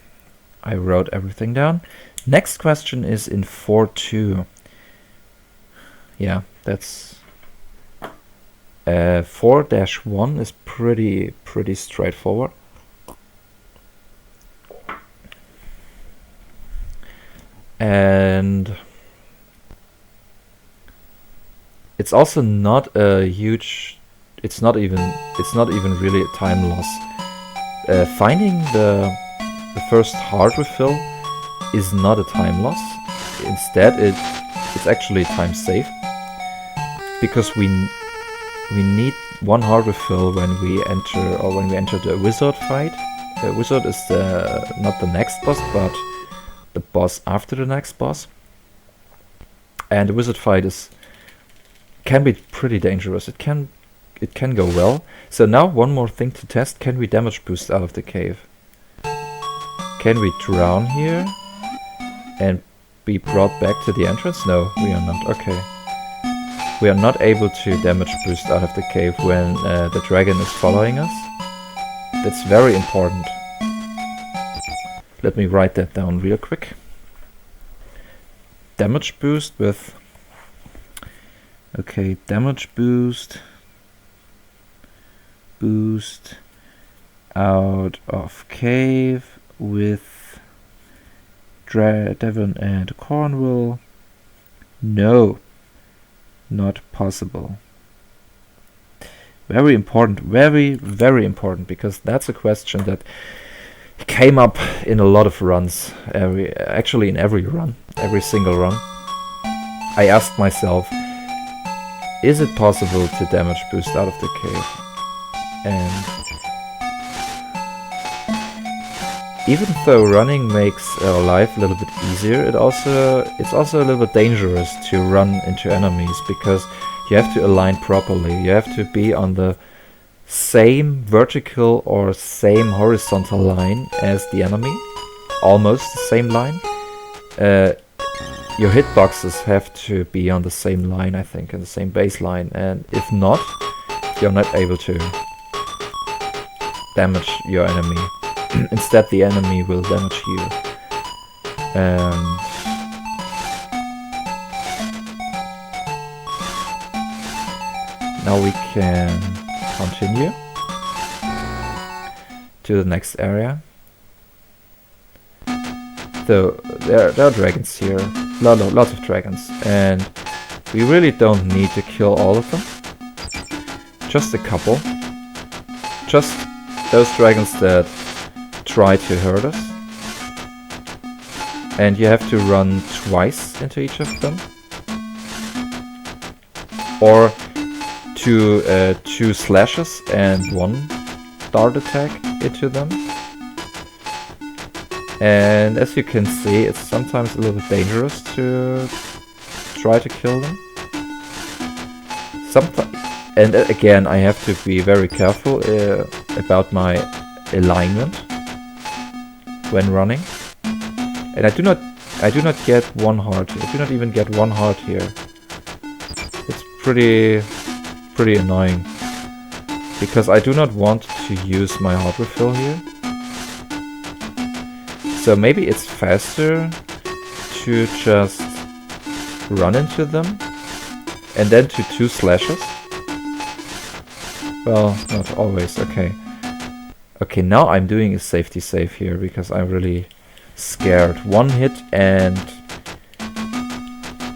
I wrote everything down. Next question is in 4.2. Yeah, that's 4-1 is pretty straightforward. And it's also not a huge, it's not even really a time loss. Finding the first heart refill is not a time loss. Instead, it's actually time save, because we need one heart refill when we enter the wizard fight. The wizard is not the next boss, but the boss after the next boss. And the wizard fight can be pretty dangerous. It can go well. So now one more thing to test: can we damage boost out of the cave? Can we drown here and be brought back to the entrance? No, we are not. Okay. we are not able to damage boost out of the cave when the dragon is following us. That's very important. Let me write that down real quick. Damage boost with... Okay, damage boost. Boost out of cave with Devon and Cornwall. No, not possible. Very important, very, very important, because that's a question that came up in a lot of runs. Actually in every run, every single run. I asked myself, is it possible to damage boost out of the cave? And even though running makes our life a little bit easier, it's also a little bit dangerous to run into enemies, because you have to align properly. You have to be on the same vertical or same horizontal line as the enemy, almost the same line. Your hitboxes have to be on the same line, I think, and the same baseline, and if not, you're not able to damage your enemy. Instead, the enemy will damage you. Now we can continue to the next area. So there are dragons here, lots of dragons, and we really don't need to kill all of them. Just a couple. Just those dragons that try to hurt us. And you have to run twice into each of them. Or two slashes and one dart attack into them. And as you can see, it's sometimes a little bit dangerous to try to kill them. And again, I have to be very careful about my alignment when running. And I do not get one heart here. I do not even get one heart here. It's pretty annoying, because I do not want to use my heart refill here. So maybe it's faster to just run into them and then to two slashes. Well, not always. Okay. Okay, now I'm doing a safety save here, because I'm really scared. One hit and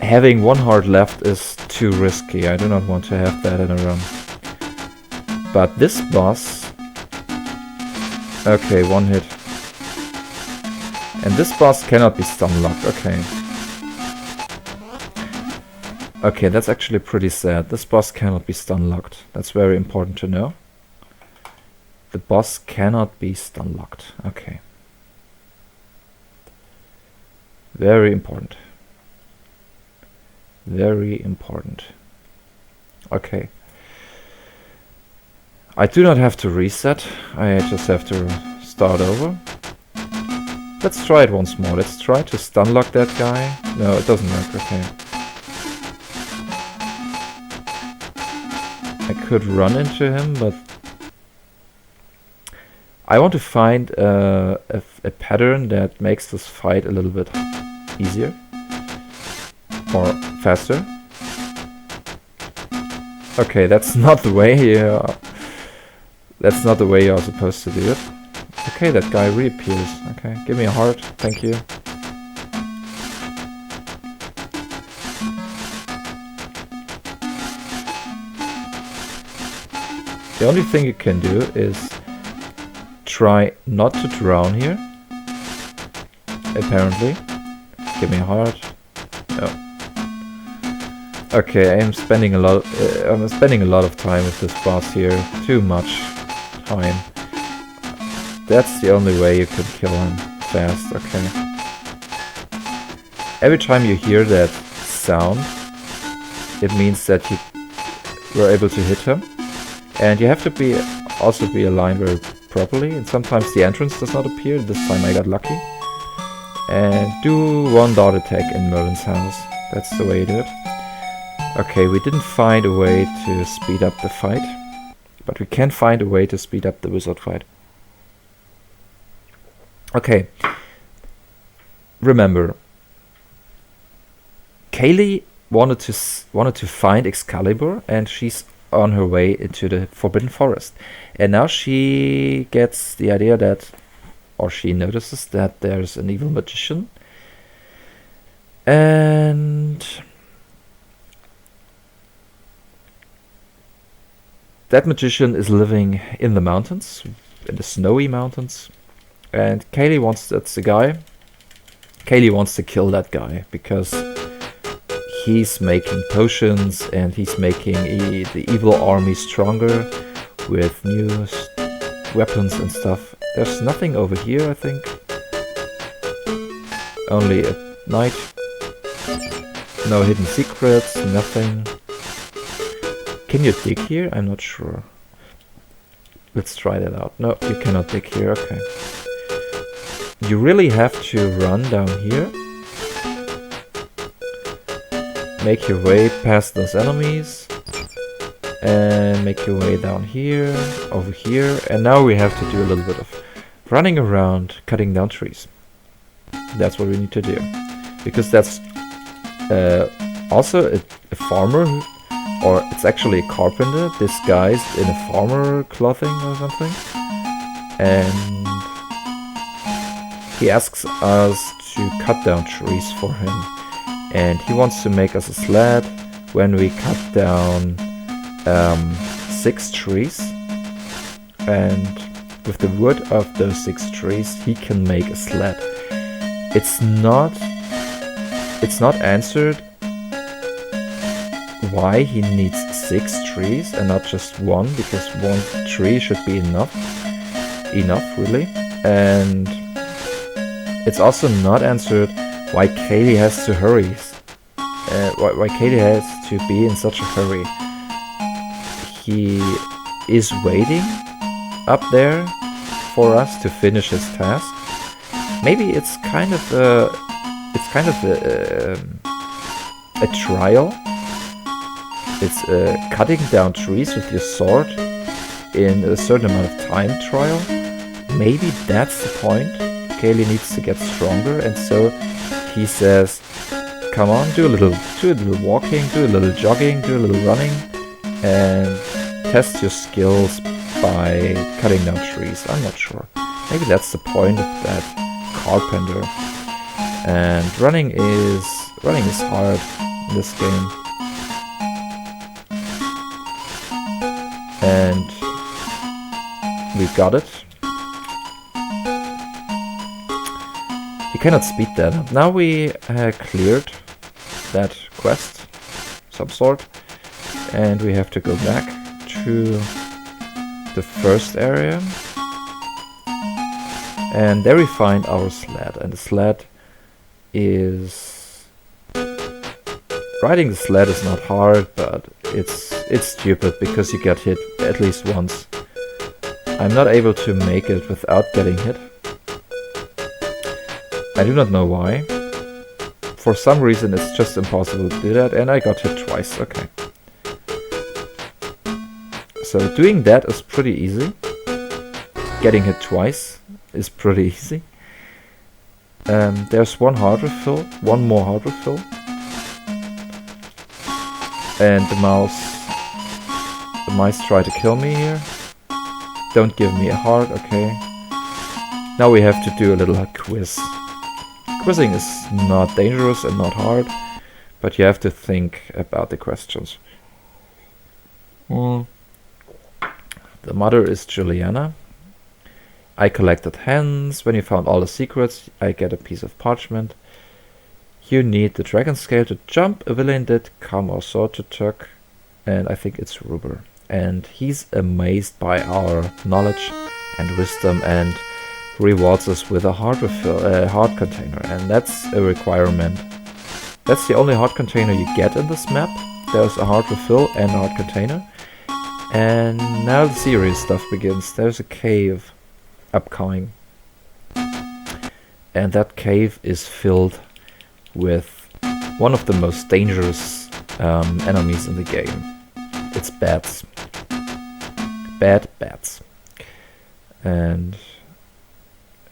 having one heart left is too risky. I do not want to have that in a run. But this boss... Okay, one hit. And this boss cannot be stun locked. Okay. Okay, that's actually pretty sad. This boss cannot be stun locked. That's very important to know. The boss cannot be stun locked. Okay. Very important. Very important. Okay. I do not have to reset. I just have to start over. Let's try it once more. Let's try to stun lock that guy. No, it doesn't work. Okay. I could run into him, but I want to find a pattern that makes this fight a little bit easier or faster. Okay, that's not the way. That's not the way you're supposed to do it. Okay, that guy reappears. Okay, give me a heart. Thank you. The only thing you can do is try not to drown here. Apparently. Give me a heart. No. Okay, I'm spending a lot of time with this boss here. Too much time. That's the only way you can kill him fast. Okay. Every time you hear that sound, it means that you were able to hit him. And you have to also be aligned very properly, and sometimes the entrance does not appear. This time I got lucky. And do one dart attack in Merlin's house. That's the way you do it. Okay, we didn't find a way to speed up the fight, but we can find a way to speed up the wizard fight. Okay. Remember, Kaylee wanted to find Excalibur, and she's on her way into the Forbidden Forest. And now she gets the idea that, or she notices that there's an evil magician, and that magician is living in the mountains, in the snowy mountains, and Kaylee wants, that's the guy. Kaylee wants to kill that guy because he's making potions and he's making the evil army stronger with new weapons and stuff. There's nothing over here, I think. Only at night. No hidden secrets, nothing. Can you dig here? I'm not sure. Let's try that out. No, you cannot dig here, okay. You really have to run down here. Make your way past those enemies. And make your way down here, over here. And now we have to do a little bit of running around, cutting down trees. That's what we need to do. Because that's also a farmer, or it's actually a carpenter disguised in a farmer clothing or something. And he asks us to cut down trees for him. And he wants to make us a sled when we cut down 6 trees. And with the wood of those 6 trees, he can make a sled. It's not answered why he needs 6 trees and not just 1, because 1 tree should be enough really. And it's also not answered why Kaylee has to hurry. Why Kaylee has to be in such a hurry. He is waiting up there for us to finish his task. Maybe it's kind of a trial. It's cutting down trees with your sword in a certain amount of time trial. Maybe that's the point. Kaylee needs to get stronger, and so he says, come on, do a little walking, do a little jogging, do a little running, and test your skills by cutting down trees. I'm not sure. Maybe that's the point of that carpenter. And running is hard in this game. And we got it. You cannot speed that up. Now we cleared that quest, some sort, and we have to go back to the first area. And there we find our sled, and the sled is... Riding the sled is not hard, but it's stupid because you get hit at least once. I'm not able to make it without getting hit. I do not know why. For some reason it's just impossible to do that, and I got hit twice, okay. So doing that is pretty easy. Getting hit twice is pretty easy. There's one more heart refill. And the mice try to kill me here. Don't give me a heart, okay. Now we have to do a little quiz. Quizzing is not dangerous and not hard, but you have to think about the questions. The mother is Juliana. I collected hens. When you found all the secrets, I get a piece of parchment. You need the dragon scale to jump. A villain did come or saw to tuck. And I think it's Ruber. And he's amazed by our knowledge and wisdom and rewards us with a heart container. And that's a requirement. That's the only heart container you get in this map. There's a heart refill and a heart container. And now the serious stuff begins. There's a cave upcoming. And that cave is filled with one of the most dangerous enemies in the game. It's bats. Bad bats. And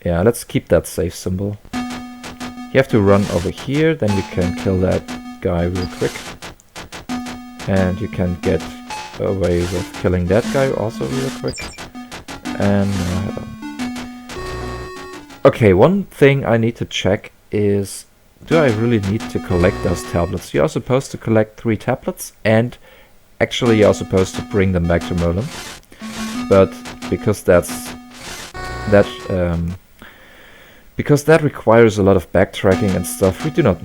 yeah, let's keep that safe symbol. You have to run over here, then you can kill that guy real quick. And you can get away with killing that guy also real quick. And okay, one thing I need to check is, do I really need to collect those tablets? You are supposed to collect 3 tablets, and actually you are supposed to bring them back to Merlin. But because that requires a lot of backtracking and stuff, we do not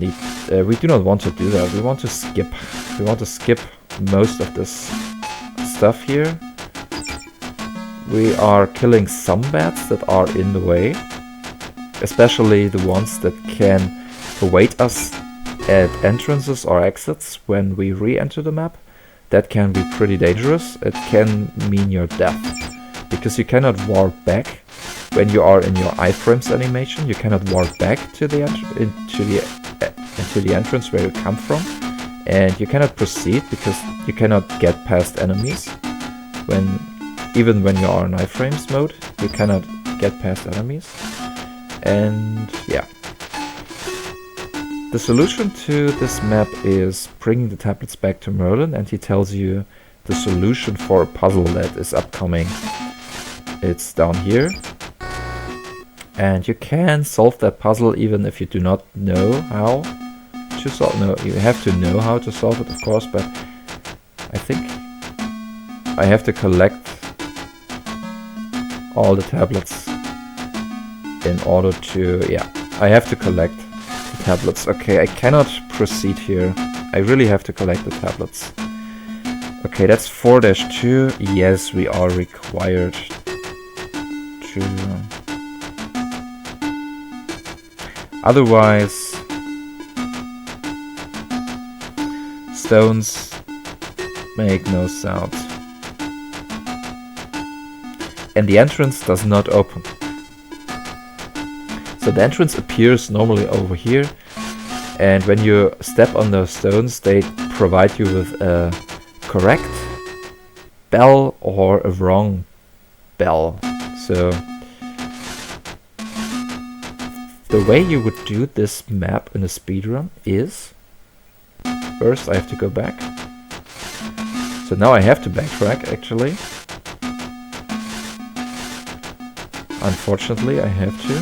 want to do that. We want to skip. We want to skip most of this stuff here. We are killing some bats that are in the way, especially the ones that can await us at entrances or exits when we re-enter the map. That can be pretty dangerous. It can mean your death, because you cannot warp back when you are in your iframes animation. You cannot warp back to the into the entrance where you come from, and you cannot proceed because you cannot get past enemies. Even when you are in iframes mode, you cannot get past enemies. And yeah, the solution to this map is bringing the tablets back to Merlin, and he tells you the solution for a puzzle that is upcoming. It's down here, and you can solve that puzzle even if you do not know how to solve. No, you have to know how to solve it, of course, but I think I have to collect all the tablets in order to, yeah, I have to collect the tablets. Okay, I cannot proceed here. I really have to collect the tablets. Okay, that's 4-2. Yes, we are required to... Otherwise, stones make no sound. And the entrance does not open. So the entrance appears normally over here, and when you step on those stones, they provide you with a correct bell or a wrong bell. So the way you would do this map in a speedrun is, first I have to go back. So now I have to backtrack, actually. Unfortunately, I have to.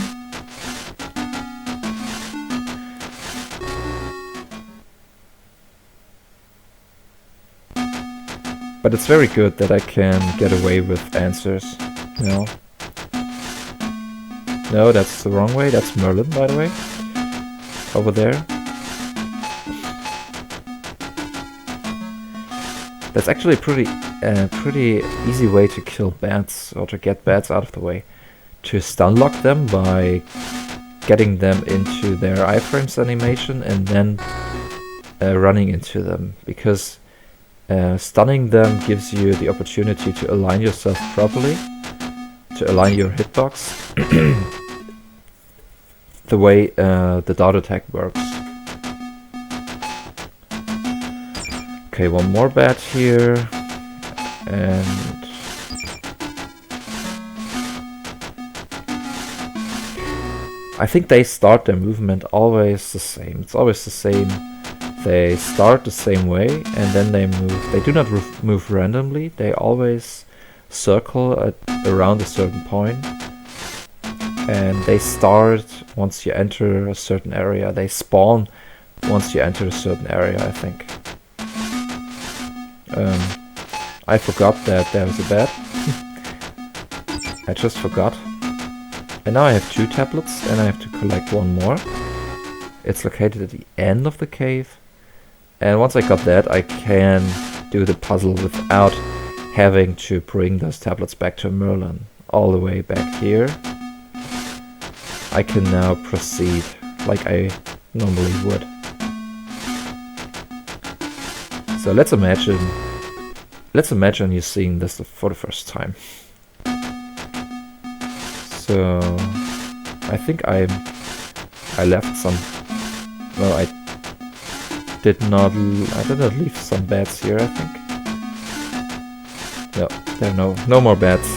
But it's very good that I can get away with answers. No. No, that's the wrong way. That's Merlin, by the way. Over there. That's actually a pretty easy way to kill bats, or to get bats out of the way. To stun lock them by getting them into their iframes animation and then running into them. Because stunning them gives you the opportunity to align yourself properly, to align your hitbox, the way the dart attack works. Okay, one more bat here, and I think they start their movement always the same. It's always the same. They start the same way, and then they move. They do not move randomly. They always circle around a certain point, and they start once you enter a certain area. They spawn once you enter a certain area, I think. I forgot that there was a bat. I just forgot. And now I have 2 tablets, and I have to collect one more. It's located at the end of the cave. And once I got that, I can do the puzzle without having to bring those tablets back to Merlin. All the way back here. I can now proceed like I normally would. So let's imagine you're seeing this for the first time. So I think I left some, well, I did not leave some bats here, I think. No, there are no more bats.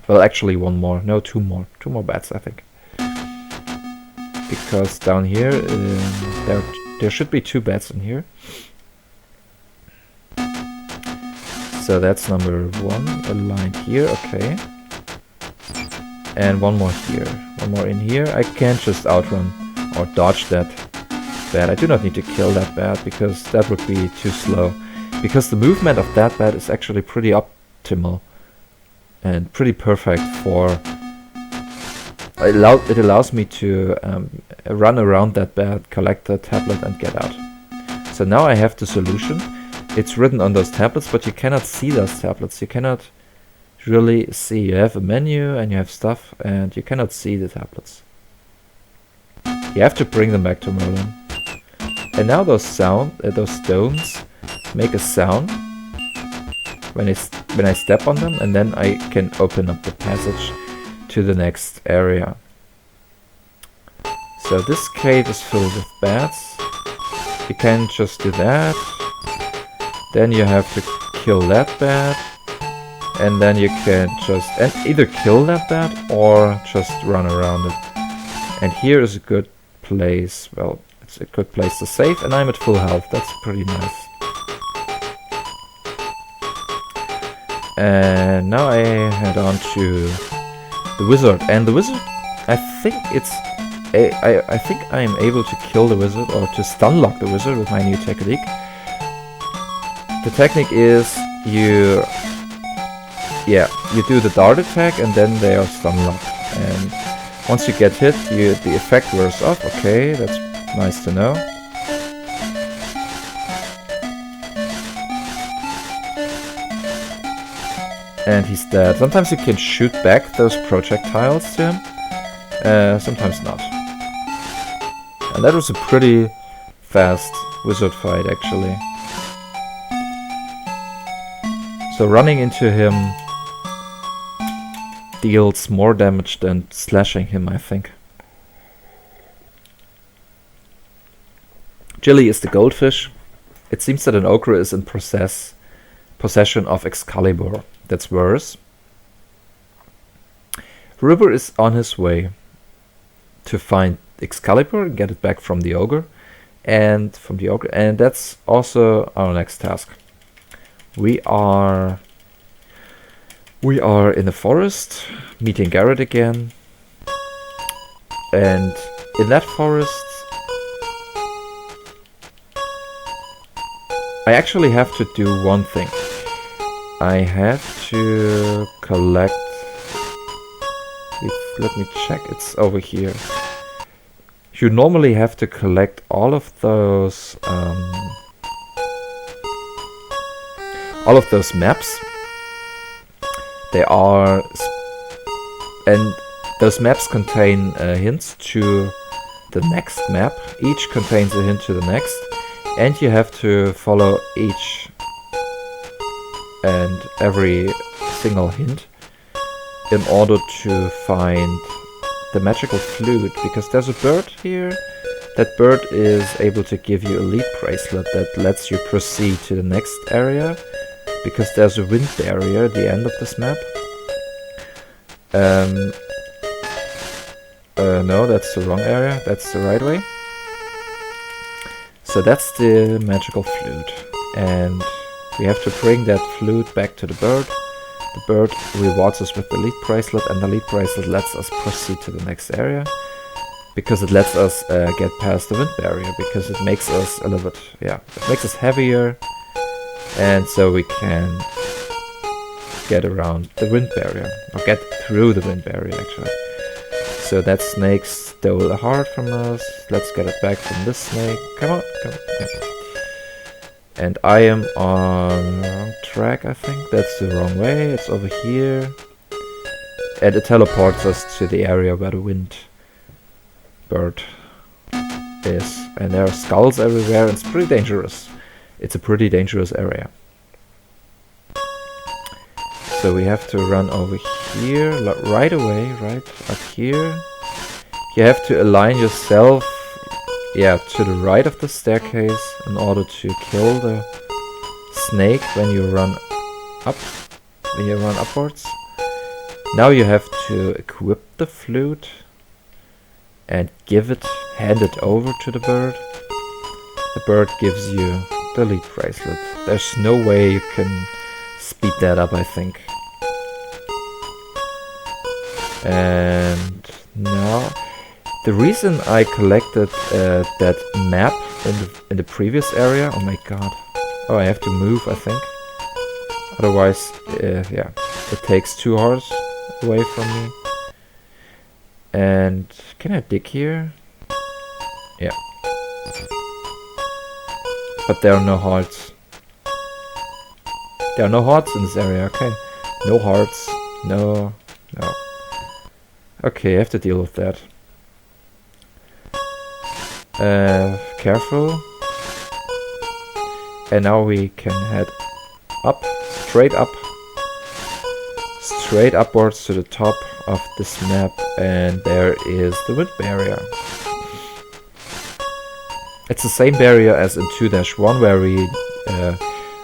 Well, actually one more. No, two more bats, I think. Because down here, there should be 2 bats in here. So that's number 1, aligned here, okay. And 1 more here, 1 more in here. I can't just outrun or dodge that bat. I do not need to kill that bat because that would be too slow. Because the movement of that bat is actually pretty optimal and pretty perfect for... It allows me to run around that bat, collect the tablet and get out. So now I have the solution. It's written on those tablets, but you cannot see those tablets. You cannot really see. You have a menu and you have stuff and you cannot see the tablets. You have to bring them back to Merlin. And now those stones make a sound when I step on them, and then I can open up the passage to the next area. So this cave is filled with bats. You can just do that. Then you have to kill that bat. And then you can just either kill that bat or just run around it. And here is a good place. Well, it's a good place to save, and I'm at full health. That's pretty nice. And now I head on to the wizard. And the wizard, I think I think I am able to kill the wizard or to stun lock the wizard with my new technique. The technique is you do the dart attack and then they are stun locked. And once you get hit, the effect wears off. Okay, that's nice to know. And he's dead. Sometimes you can shoot back those projectiles to him, sometimes not. And that was a pretty fast wizard fight, actually. So running into him deals more damage than slashing him, I think. Jilly is the goldfish. It seems that an ogre is in possession of Excalibur. That's worse. Ruber is on his way to find Excalibur and get it back from the ogre, and that's also our next task. We are in the forest, meeting Garrett again, and in that forest I actually have to do one thing. I have to collect... Let me check, it's over here. You normally have to collect all of those maps. They are... and those maps contain hints to the next map. Each contains a hint to the next. And you have to follow each and every single hint in order to find the magical flute, because there's a bird here. That bird is able to give you a lead bracelet that lets you proceed to the next area, because there's a wind barrier at the end of this map. No, that's the wrong area, that's the right way. So that's the magical flute, and we have to bring that flute back to the bird. The bird rewards us with the lead bracelet, and the lead bracelet lets us proceed to the next area, because it lets us get past the wind barrier, because it makes us a little bit, it makes us heavier, and so we can get around the wind barrier, or get through the wind barrier actually. So that snake stole a heart from us. Let's get it back from this snake. Come on, come on. Yeah. And I am on the wrong track, I think. That's the wrong way. It's over here. And it teleports us to the area where the wind bird is. And there are skulls everywhere, and it's pretty dangerous. It's a pretty dangerous area. So we have to run over here, right away, right up here. You have to align yourself yeah, to the right of the staircase in order to kill the snake when you run upwards. Now you have to equip the flute and hand it over to the bird. The bird gives you the lead bracelet. There's no way you can speed that up, I think. And now, the reason I collected that map in the previous area, oh my god. Oh, I have to move, I think. Otherwise, yeah, it takes 2 hearts away from me. And can I dig here? Yeah. But there are no hearts. There are no hearts in this area, okay. No hearts. No. Okay, I have to deal with that. Careful. And now we can head up, straight upwards to the top of this map, and there is the wind barrier. It's the same barrier as in 2-1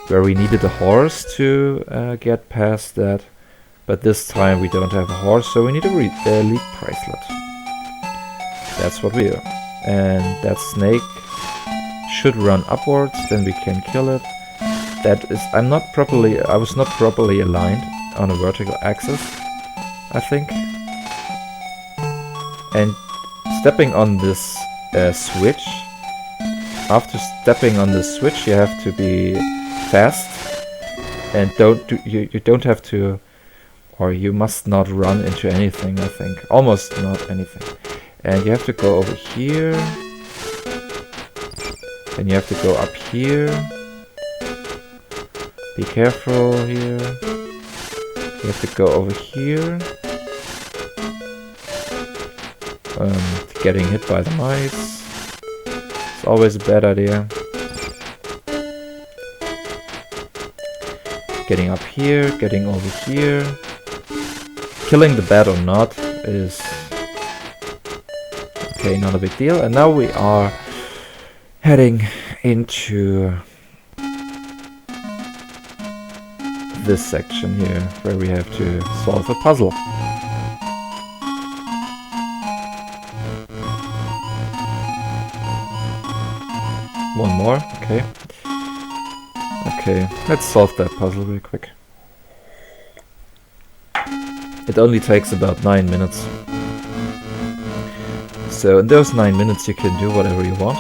where we needed a horse to get past that, but this time we don't have a horse, so we need a lead bracelet. That's what we do. And that snake should run upwards, then we can kill it. That is, I was not properly aligned on a vertical axis, I think. And stepping on this switch, after stepping on this switch, you have to be fast, and you don't have to, or you must not run into anything, I think. Almost not anything. And you have to go over here. And you have to go up here. Be careful here. You have to go over here. Getting hit by the mice. It's always a bad idea. Getting up here, getting over here. Killing the bat or not is... okay, not a big deal. And now we are heading into this section here, where we have to solve a puzzle. One more, okay. Okay, let's solve that puzzle real quick. It only takes about 9 minutes. So in those 9 minutes you can do whatever you want.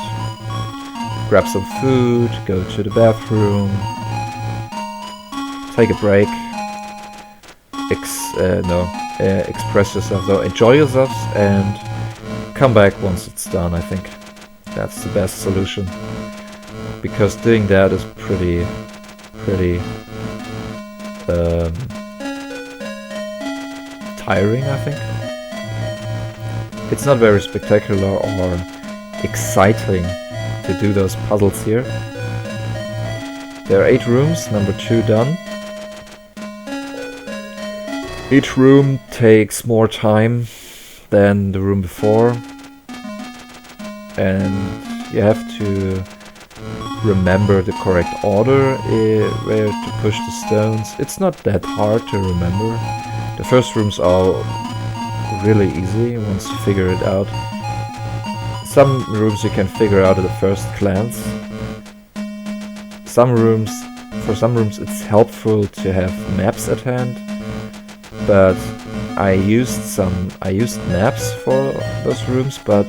Grab some food, go to the bathroom, take a break, express yourself, so enjoy yourselves and come back once it's done. I think that's the best solution, because doing that is pretty tiring, I think. It's not very spectacular or exciting to do those puzzles here. There are 8 rooms, number 2 done. Each room takes more time than the room before, and you have to remember the correct order where to push the stones. It's not that hard to remember. The first rooms are really easy once you figure it out. Some rooms you can figure out at the first glance. For some rooms it's helpful to have maps at hand, but I used maps for those rooms, but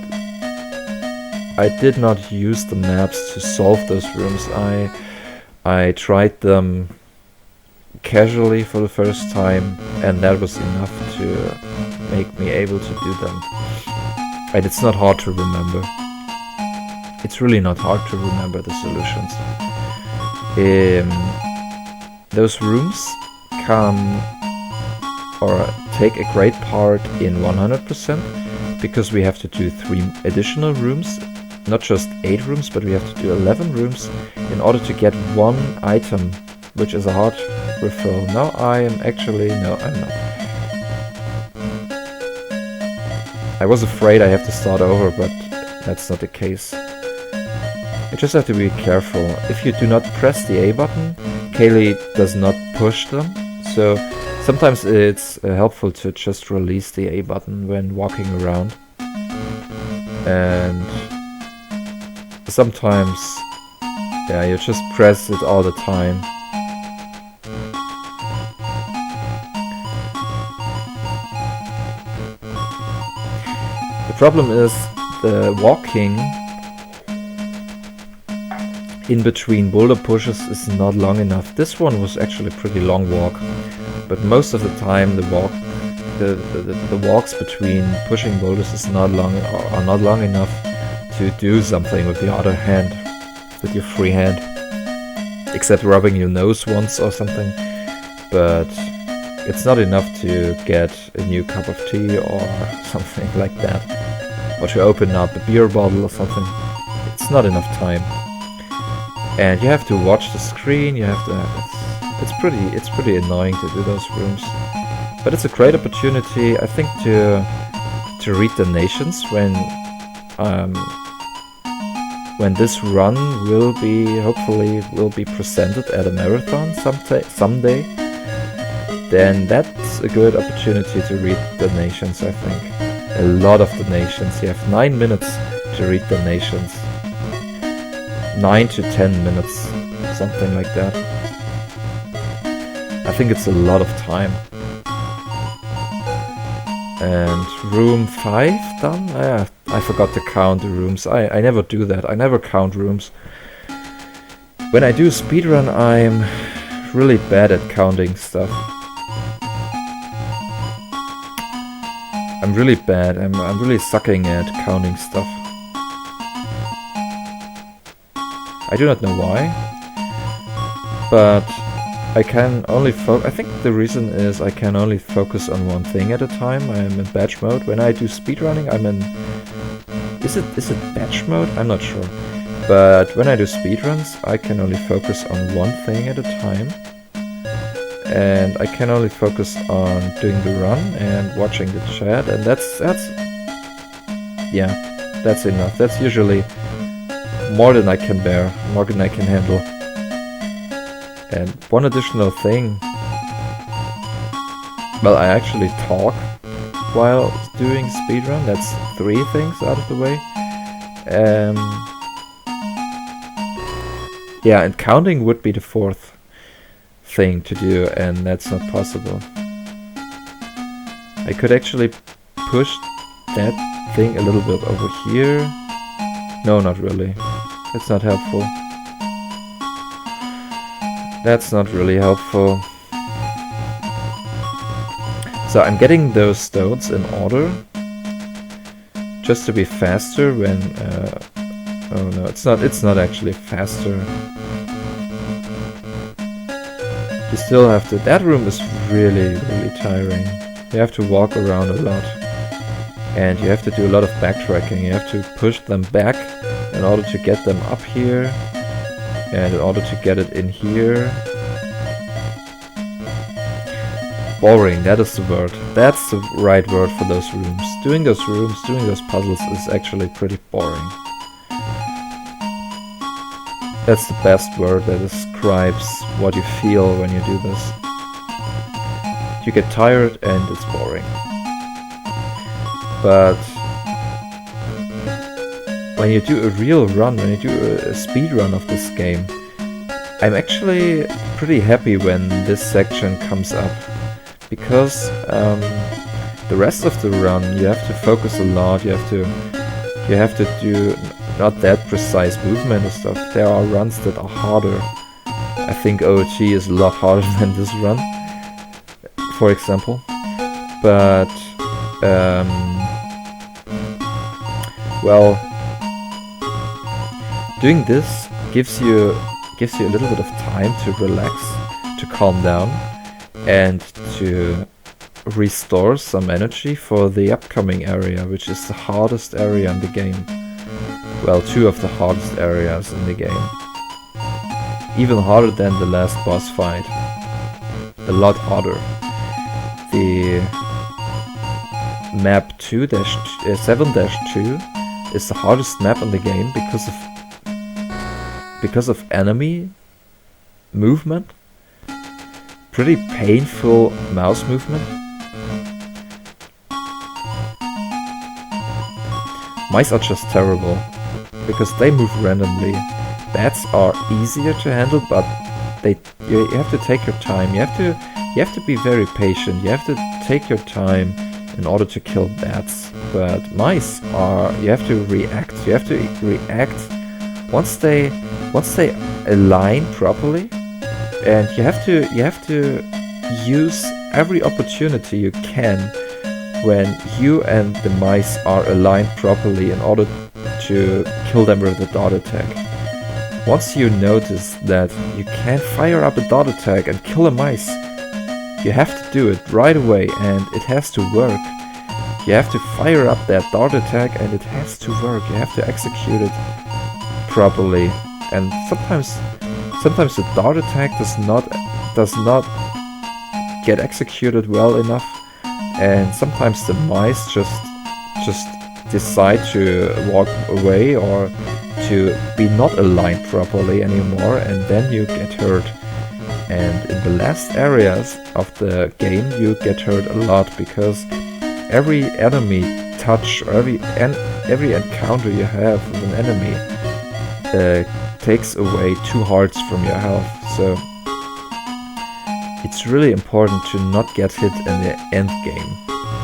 I did not use the maps to solve those rooms. I tried them casually for the first time, and that was enough to make me able to do them. And it's not hard to remember. It's really not hard to remember the solutions. Those rooms come or take a great part in 100%, because we have to do 3 additional rooms, not just 8 rooms, but we have to do 11 rooms in order to get 1 item, which is a heart refill. No, I'm not. I was afraid I have to start over, but that's not the case. You just have to be careful. If you do not press the A button, Kaylee does not push them. So sometimes it's helpful to just release the A button when walking around. And sometimes, yeah, you just press it all the time. The problem is the walking in between boulder pushes is not long enough. This one was actually a pretty long walk, but most of the time the walks between pushing boulders are not long enough to do something with the other hand, with your free hand, except rubbing your nose once or something. But it's not enough to get a new cup of tea or something like that, or to open up a beer bottle or something. It's not enough time. And you have to watch the screen, you have to it's pretty annoying to do those rooms. But it's a great opportunity, I think, to read the nations when this run hopefully will be presented at a marathon someday. Then that's a good opportunity to read the nations, I think. A lot of the nations. You have 9 minutes to read the nations. 9 to 10 minutes, something like that. I think it's a lot of time. And room 5 done? I forgot to count the rooms. I never do that. I never count rooms. When I do speedrun, I'm really bad at counting stuff. I'm really bad. I'm really sucking at counting stuff. I do not know why, but I can only I think the reason is I can only focus on one thing at a time. I'm in batch mode. When I do speedrunning, I'm in... Is it batch mode? I'm not sure. But when I do speedruns, I can only focus on one thing at a time. And I can only focus on doing the run and watching the chat, and that's enough. That's usually more than I can bear, more than I can handle. And one additional thing, well, I actually talk while doing speedrun. That's 3 things out of the way. Yeah, and counting would be the 4th thing to do, and that's not possible. I could actually push that thing a little bit over here. No, not really. That's not helpful. That's not really helpful. So I'm getting those stones in order just to be faster when oh no, it's not actually faster. You still have to... That room is really tiring. You have to walk around a lot. And you have to do a lot of backtracking. You have to push them back in order to get them up here. And in order to get it in here. Boring, that is the word. That's the right word for those rooms. Doing those puzzles is actually pretty boring. That's the best word that describes what you feel when you do this. You get tired and it's boring. But when you do a real run, when you do a speed run of this game, I'm actually pretty happy when this section comes up. Because the rest of the run you have to focus a lot, you have to do not that precise movement and stuff. There are runs that are harder. I think OG is a lot harder than this run, for example. But well, doing this gives you a little bit of time to relax, to calm down, and to restore some energy for the upcoming area, which is the hardest area in the game. Well, 2 of the hardest areas in the game. Even harder than the last boss fight. A lot harder. The map 7-2 is the hardest map in the game because of enemy movement. Pretty painful mouse movement. Mice are just terrible because they move randomly. Bats are easier to handle, but you have to take your time. You have to be very patient. You have to take your time in order to kill bats. But mice are, you have to react. You have to react once they align properly, and you have to use every opportunity you can when you and the mice are aligned properly in order to kill them with a dart attack. Once you notice that you can fire up a dart attack and kill a mice, you have to do it right away, and it has to work. You have to fire up that dart attack and it has to work. You have to execute it properly. And sometimes the dart attack does not get executed well enough, and sometimes the mice just decide to walk away or to be not aligned properly anymore, and then you get hurt. And in the last areas of the game you get hurt a lot, because every enemy touch or every encounter you have with an enemy takes away 2 hearts from your health. So it's really important to not get hit in the end game,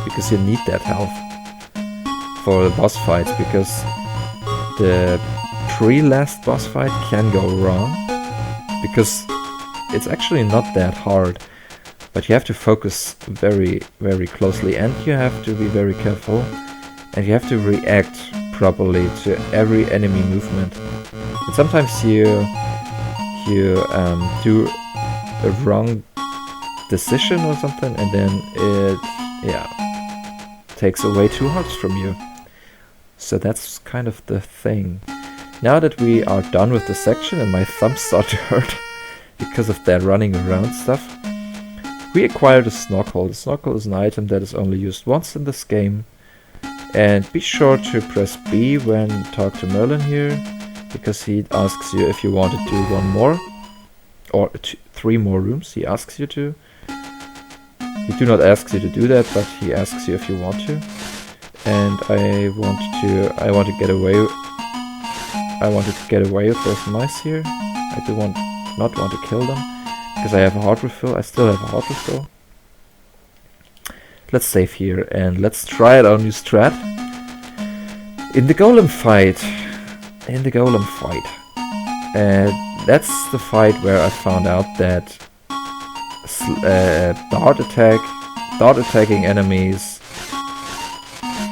because you need that health for the boss fights, because the pre-last boss fight can go wrong, because it's actually not that hard, but you have to focus very, very closely, and you have to be very careful, and you have to react properly to every enemy movement. And sometimes you do a wrong decision or something, and then it takes away 2 hearts from you. So that's kind of the thing. Now that we are done with the section and my thumbs start to hurt because of that running around stuff, we acquired a snorkel. The snorkel is an item that is only used once in this game. And be sure to press B when talk to Merlin here, because he asks you if you want to do 1 more or 3 more rooms. He asks you to. He do not ask you to do that, but he asks you if you want to. And I want to get away. I wanted to get away with those mice here. I do not want to kill them, because I have a heart refill. I still have a heart refill. Let's save here and let's try out our new strat. In the golem fight. That's the fight where I found out that dart attacking enemies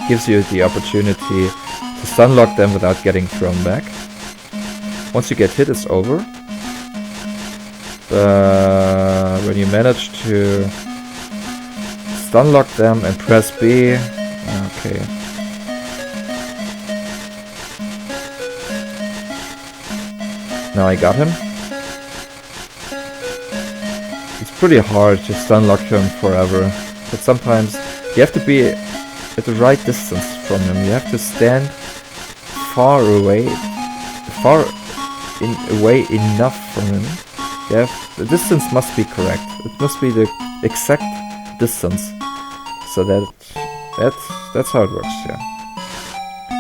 gives you the opportunity to stun lock them without getting thrown back. Once you get hit, it's over. When you manage to stun lock them and press B, okay. Now I got him. It's pretty hard to stun lock him forever, but sometimes you have to be at the right distance from him. You have to stand far away enough from him. The distance must be correct. It must be the exact distance. So that's how it works, yeah.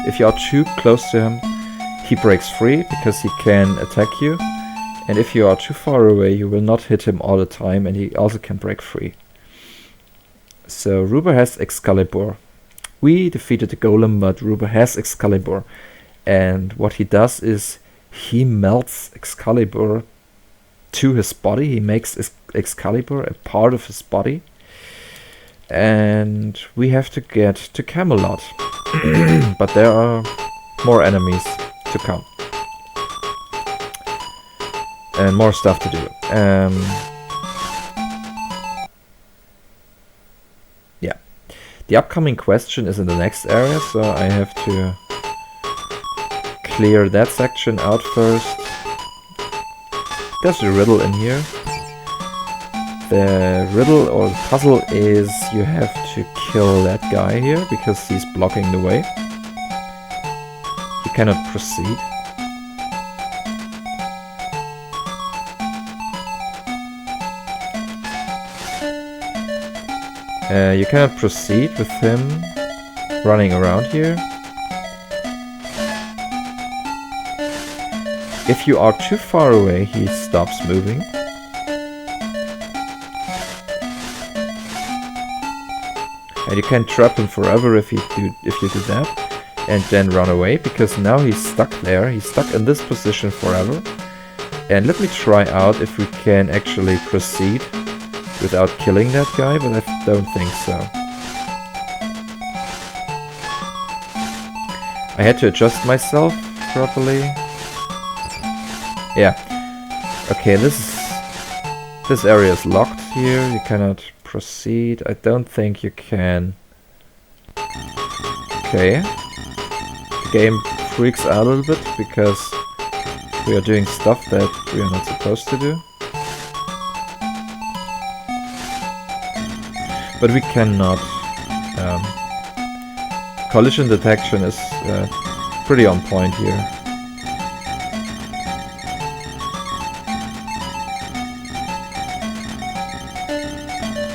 If you are too close to him, he breaks free because he can attack you. And if you are too far away, you will not hit him all the time, and he also can break free. So Ruber has Excalibur. We defeated the golem, but Ruber has Excalibur. And what he does is he melts Excalibur to his body. He makes Excalibur a part of his body. And we have to get to Camelot. But there are more enemies to come. And more stuff to do. Yeah. The upcoming question is in the next area, so I have to clear that section out first. There's a riddle in here. The riddle or the puzzle is you have to kill that guy here because he's blocking the way. You cannot proceed. You cannot proceed with him running around here. If you are too far away, he stops moving. And you can trap him forever if you do that, and then run away, because now he's stuck there. He's stuck in this position forever. And let me try out if we can actually proceed without killing that guy, but I don't think so. I had to adjust myself properly. Yeah. Okay, this area is locked here. You cannot proceed. I don't think you can. Okay. The game freaks out a little bit because we are doing stuff that we are not supposed to do. But we cannot. Collision detection is pretty on point here.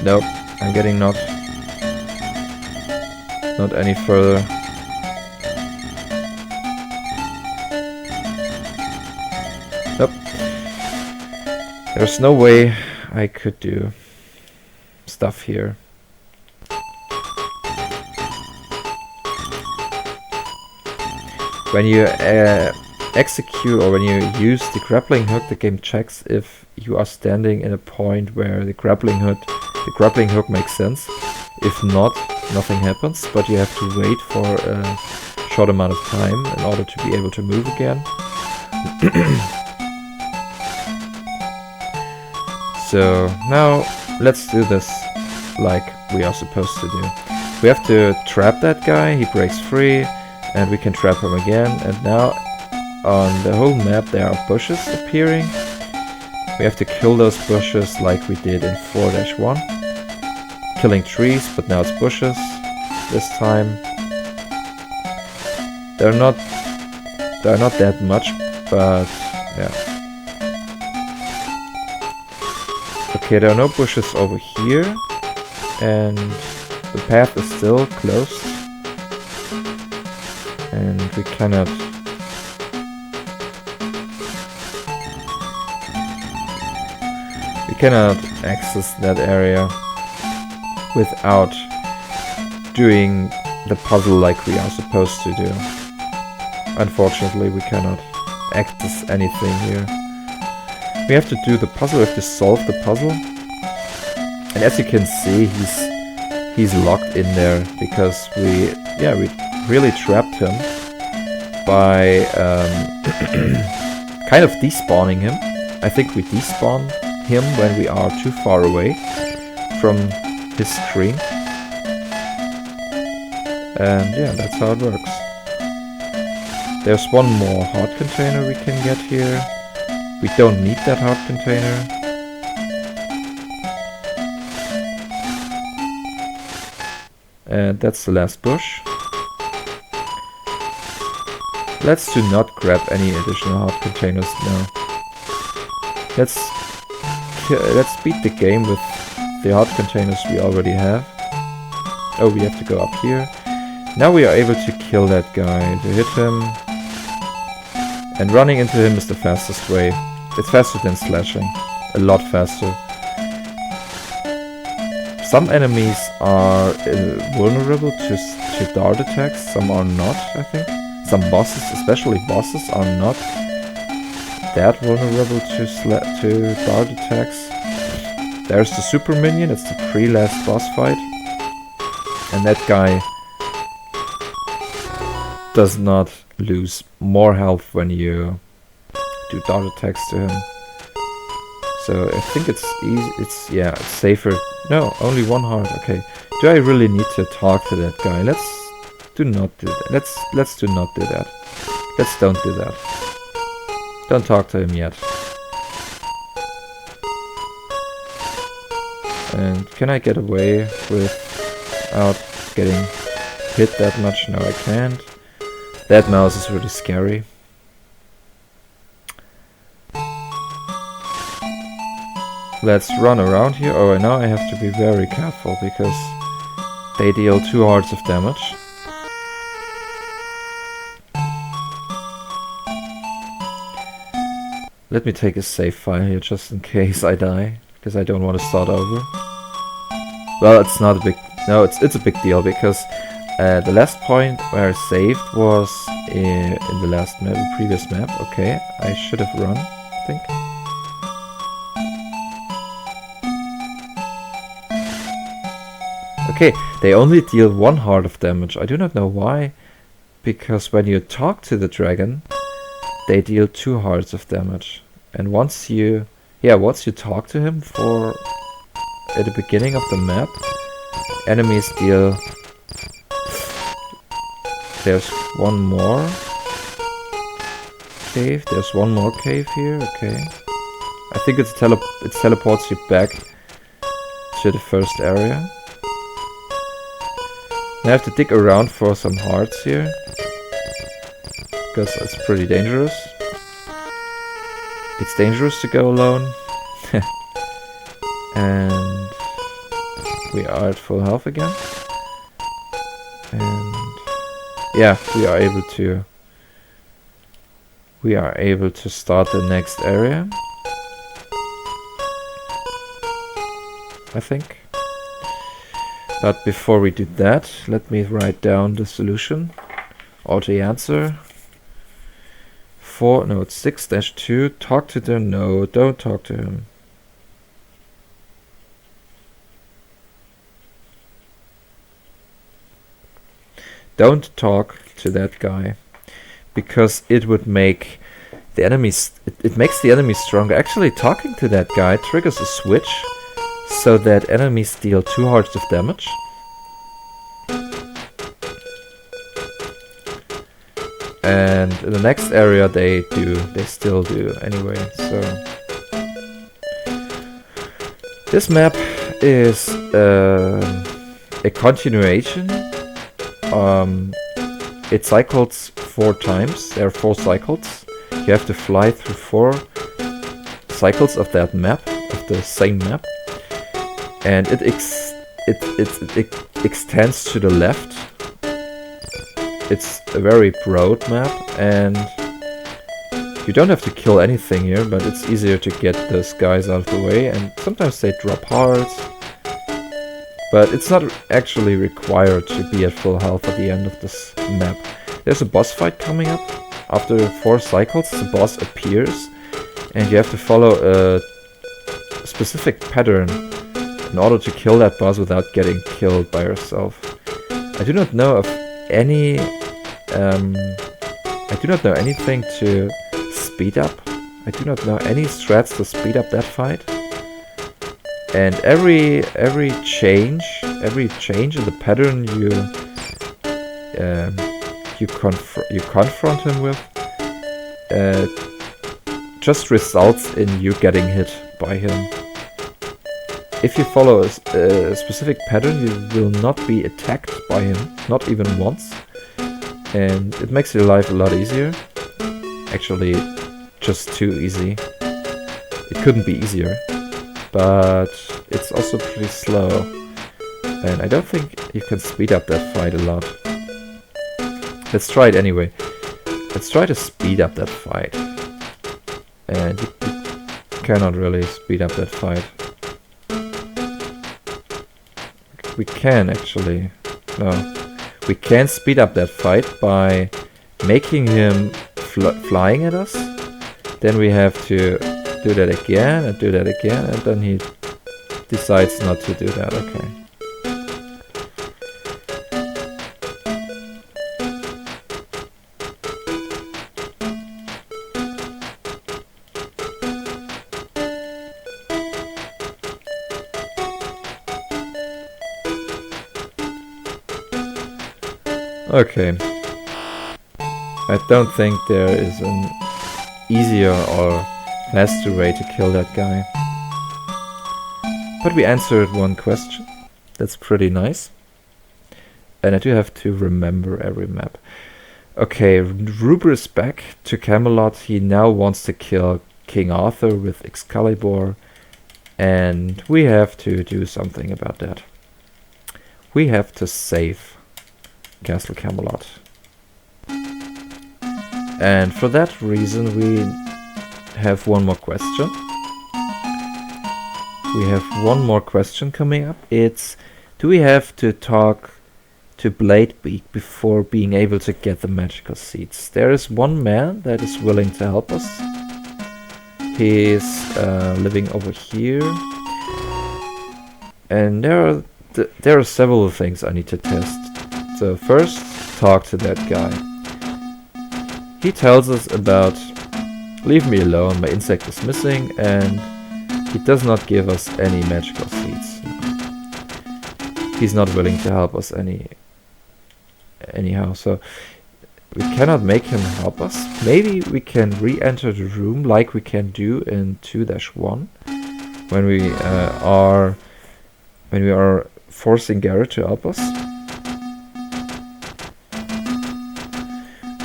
Nope, I'm getting not any further. Nope. There's no way I could do stuff here. When you execute or when you use the grappling hook, the game checks if you are standing in a point where the grappling hook makes sense. If not, nothing happens, but you have to wait for a short amount of time in order to be able to move again. So now let's do this like we are supposed to do. We have to trap that guy, he breaks free, and we can trap him again. And now on the whole map there are bushes appearing. We have to kill those bushes like we did in 4-1. Killing trees, but now it's bushes this time. They're not that much, but yeah. Okay, there are no bushes over here, and the path is still closed, and we cannot. We cannot access that area without doing the puzzle like we are supposed to do. Unfortunately, we cannot access anything here. We have to do the puzzle, we have to solve the puzzle. And as you can see, he's locked in there because we really trapped him by kind of despawning him. I think we despawn him when we are too far away from his screen. And yeah, that's how it works. There's one more heart container we can get here. We don't need that heart container. And that's the last bush. Let's do not grab any additional heart containers now. Let's beat the game with the heart containers we already have. Oh, we have to go up here. Now we are able to kill that guy, to hit him. And running into him is the fastest way. It's faster than slashing. A lot faster. Some enemies are vulnerable to dart attacks, some are not, I think. Some bosses, especially bosses, are not that vulnerable to dart attacks. There's the super minion, it's the pre-last boss fight. And that guy does not lose more health when you do dart attacks to him. So I think it's easy, it's safer. No, only one heart, okay. Do I really need to talk to that guy? Let's do not do that. Let's do not do that. Let's don't do that. Don't talk to him yet. And can I get away without getting hit that much? No, I can't. That mouse is really scary. Let's run around here. Oh, and now I have to be very careful because they deal 2 hearts of damage. Let me take a save file here just in case I die, because I don't want to start over. Well, it's not a big... No, it's a big deal, because the last point where I saved was in the last map, the previous map. Okay, I should have run, I think. Okay, they only deal 1 heart of damage. I do not know why, because when you talk to the dragon, they deal 2 hearts of damage. And once you talk to him at the beginning of the map, enemies deal... There's one more cave. There's one more cave here. Okay. I think it teleports you back to the first area. I have to dig around for some hearts here, because it's pretty dangerous. It's dangerous to go alone. And we are at full health again. And yeah, we are able to start the next area, I think. But before we do that, let me write down the solution or the answer. It's 6-2. Talk to them. No, don't talk to him. Don't talk to that guy, because it would make the enemies... It makes the enemies stronger. Actually, talking to that guy triggers a switch, so that enemies deal 2 hearts of damage. And in the next area they still do anyway, so... This map is a continuation. It cycles 4 times. There are 4 cycles. You have to fly through 4 cycles of that map, of the same map. And it extends to the left. It's a very broad map, and you don't have to kill anything here, but it's easier to get those guys out of the way, and sometimes they drop hearts. But it's not actually required to be at full health at the end of this map. There's a boss fight coming up. After 4 cycles, the boss appears, and you have to follow a specific pattern in order to kill that boss without getting killed by yourself. I do not know of any... I do not know anything to speed up. I do not know any strats to speed up that fight. And every change in the pattern you confront him with just results in you getting hit by him. If you follow a specific pattern, you will not be attacked by him, not even once. And it makes your life a lot easier. Actually, just too easy. It couldn't be easier. But it's also pretty slow. And I don't think you can speed up that fight a lot. Let's try it anyway. Let's try to speed up that fight. And you cannot really speed up that fight. We can actually... No. We can speed up that fight by making him flying at us. Then we have to do that again and do that again, and then he decides not to do that. Okay. Okay. I don't think there is an easier or faster way to kill that guy. But we answered one question. That's pretty nice. And I do have to remember every map. Okay, Ruber is back to Camelot. He now wants to kill King Arthur with Excalibur, and we have to do something about that. We have to save Castle Camelot. And for that reason we have one more question. We have one more question coming up. It's, do we have to talk to Bladebeak before being able to get the magical seeds? There is one man that is willing to help us. He is living over here. And there are several things I need to test. So first, talk to that guy. He tells us about, leave me alone, my insect is missing, and he does not give us any magical seeds. He's not willing to help us anyhow, so we cannot make him help us. Maybe we can re-enter the room like we can do in 2-1 when we are forcing Garrett to help us.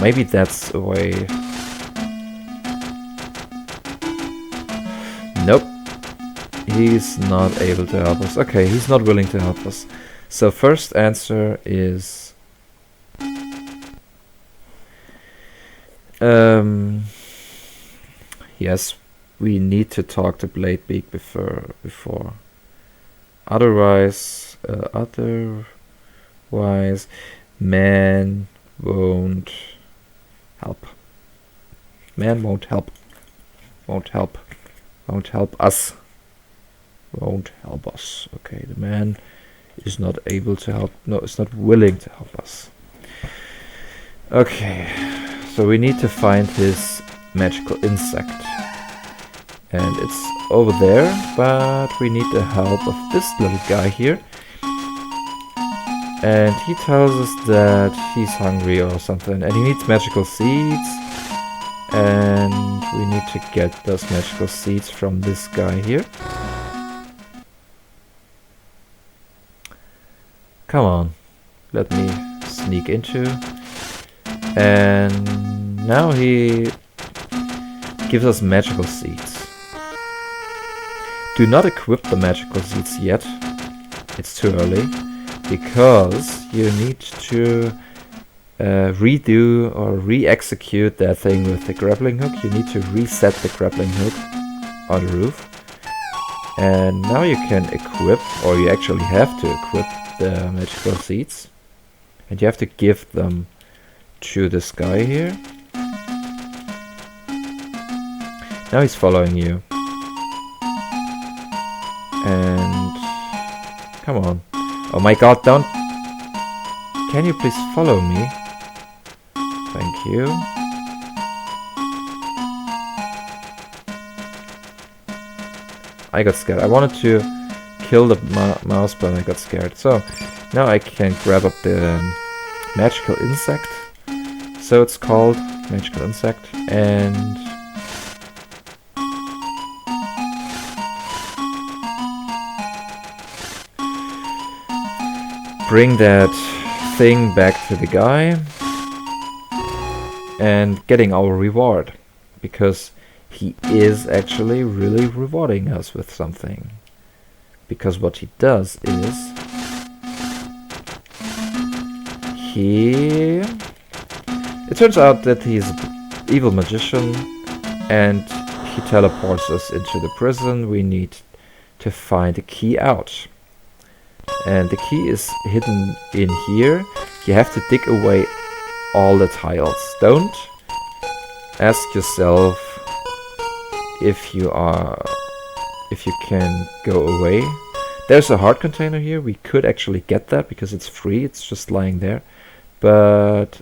Maybe that's a way. Nope. He's not able to help us. Okay, he's not willing to help us. So first answer is yes, we need to talk to Bladebeak before. Otherwise, man won't help. Man won't help. Won't help. Won't help us. Won't help us. Okay, the man is not able to help. No, is not willing to help us. Okay, so we need to find his magical insect. And it's over there, but we need the help of this little guy here. And he tells us that he's hungry or something, and he needs magical seeds. And we need to get those magical seeds from this guy here. Come on, let me sneak into. And now he gives us magical seeds. Do not equip the magical seeds yet. It's too early. Because you need to redo or re-execute that thing with the grappling hook. You need to reset the grappling hook on the roof. And now you can equip, or you actually have to equip the magical seeds. And you have to give them to this guy here. Now he's following you. And come on. Oh my god, don't... Can you please follow me? Thank you. I got scared. I wanted to kill the mouse, but I got scared. So, now I can grab up the magical insect. So it's called magical insect. And... bring that thing back to the guy and getting our reward, because he is actually really rewarding us with something. Because what he does is it turns out that he's an evil magician and he teleports us into the prison. We need to find a key out. And the key is hidden in here. You have to dig away all the tiles. Don't ask yourself if you can go away. There's a heart container here. We could actually get that because it's free. It's just lying there. But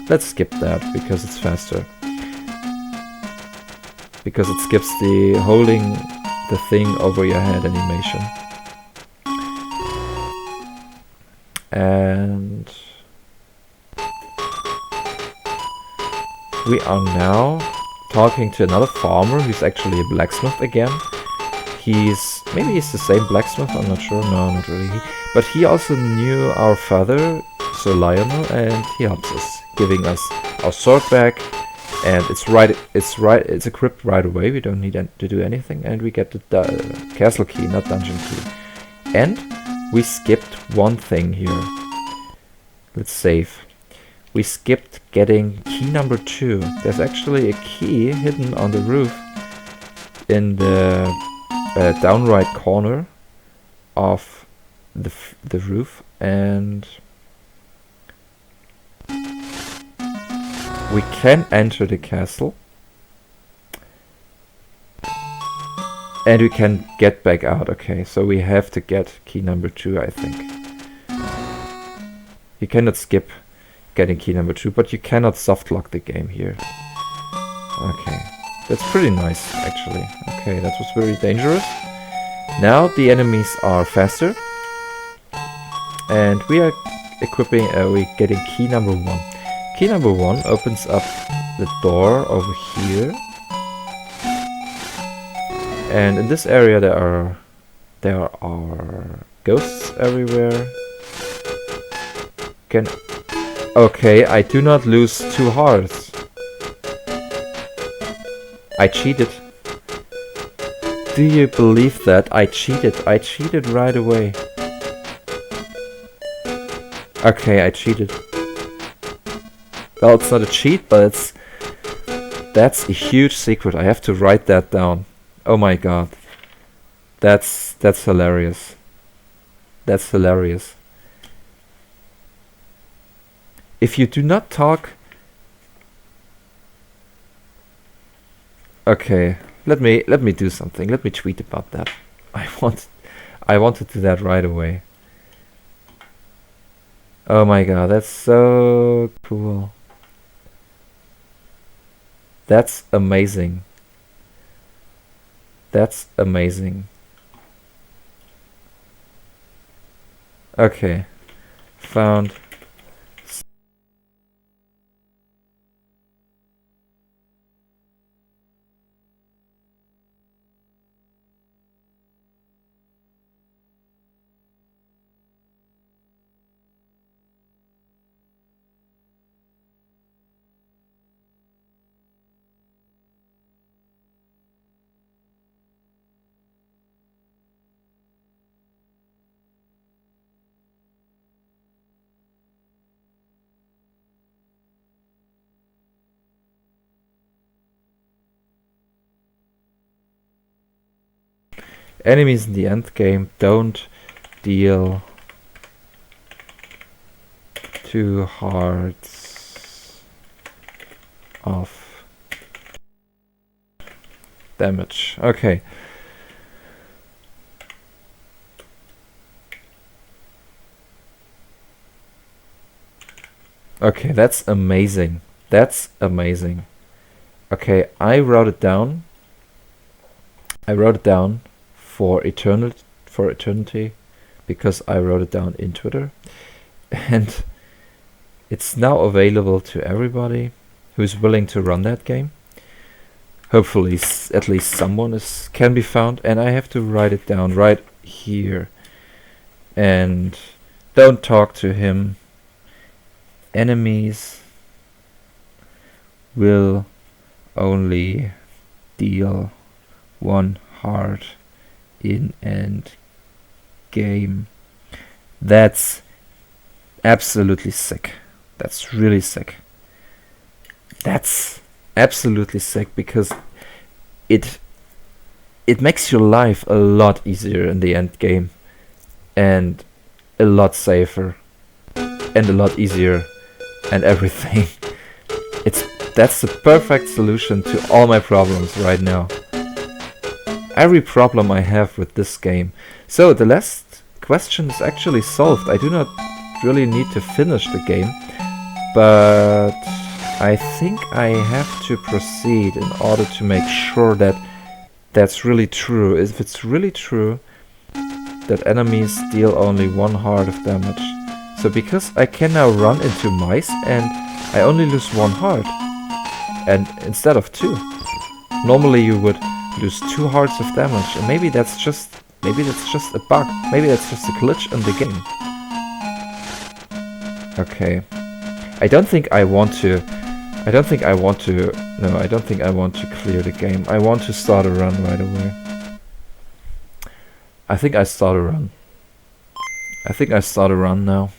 let's skip that because it's faster. Because it skips the holding the thing over your head animation. And we are now talking to another farmer who's actually a blacksmith again. Maybe he's the same blacksmith, I'm not sure, no, not really. But he also knew our father, Sir Lionel, and he helps us, giving us our sword back, and it's equipped right away. We don't need to do anything, and we get the castle key, not dungeon key. And we skipped one thing here. Let's save. We skipped getting key number 2. There's actually a key hidden on the roof in the down right corner of the roof, and we can enter the castle and we can get back out. Okay, so we have to get key number 2, I think. You cannot skip getting key number 2, but you cannot soft lock the game here. Okay, that's pretty nice actually. Okay, that was very dangerous. Now the enemies are faster, and we are equipping, we're getting key number 1. Key number 1 opens up the door over here, and in this area there are ghosts everywhere. Okay, I do not lose 2 hearts. I cheated. Do you believe that? I cheated. I cheated right away. Okay, I cheated. Well, it's not a cheat, but that's a huge secret. I have to write that down. Oh my god. That's hilarious. That's hilarious. If you do not talk... Okay, let me do something. Let me tweet about that. I want to do that right away. Oh my god, that's so cool. That's amazing. That's amazing. Okay. Found. Enemies in the end game don't deal 2 hearts of damage. Okay. Okay, that's amazing. That's amazing. Okay, I wrote it down. I wrote it down for eternity because I wrote it down in Twitter, and it's now available to everybody who's willing to run that game. Hopefully at least someone can be found, and I have to write it down right here. And don't talk to him. Enemies will only deal 1 heart in end game. That's absolutely sick. That's really sick. That's absolutely sick because it makes your life a lot easier in the end game, and a lot safer, and a lot easier, and everything. That's the perfect solution to all my problems right now. Every problem I have with this game. So the last question is actually solved. I do not really need to finish the game, but I think I have to proceed in order to make sure that that's really true. If it's really true that enemies deal only 1 heart of damage. So because I can now run into mice and I only lose 1 heart, and instead of 2. Normally you would lose 2 hearts of damage, and maybe that's just a bug. Maybe that's just a glitch in the game. Okay. I don't think I want to I don't think I want to... No, I don't think I want to clear the game. I want to start a run right away. I think I start a run. I think I start a run now.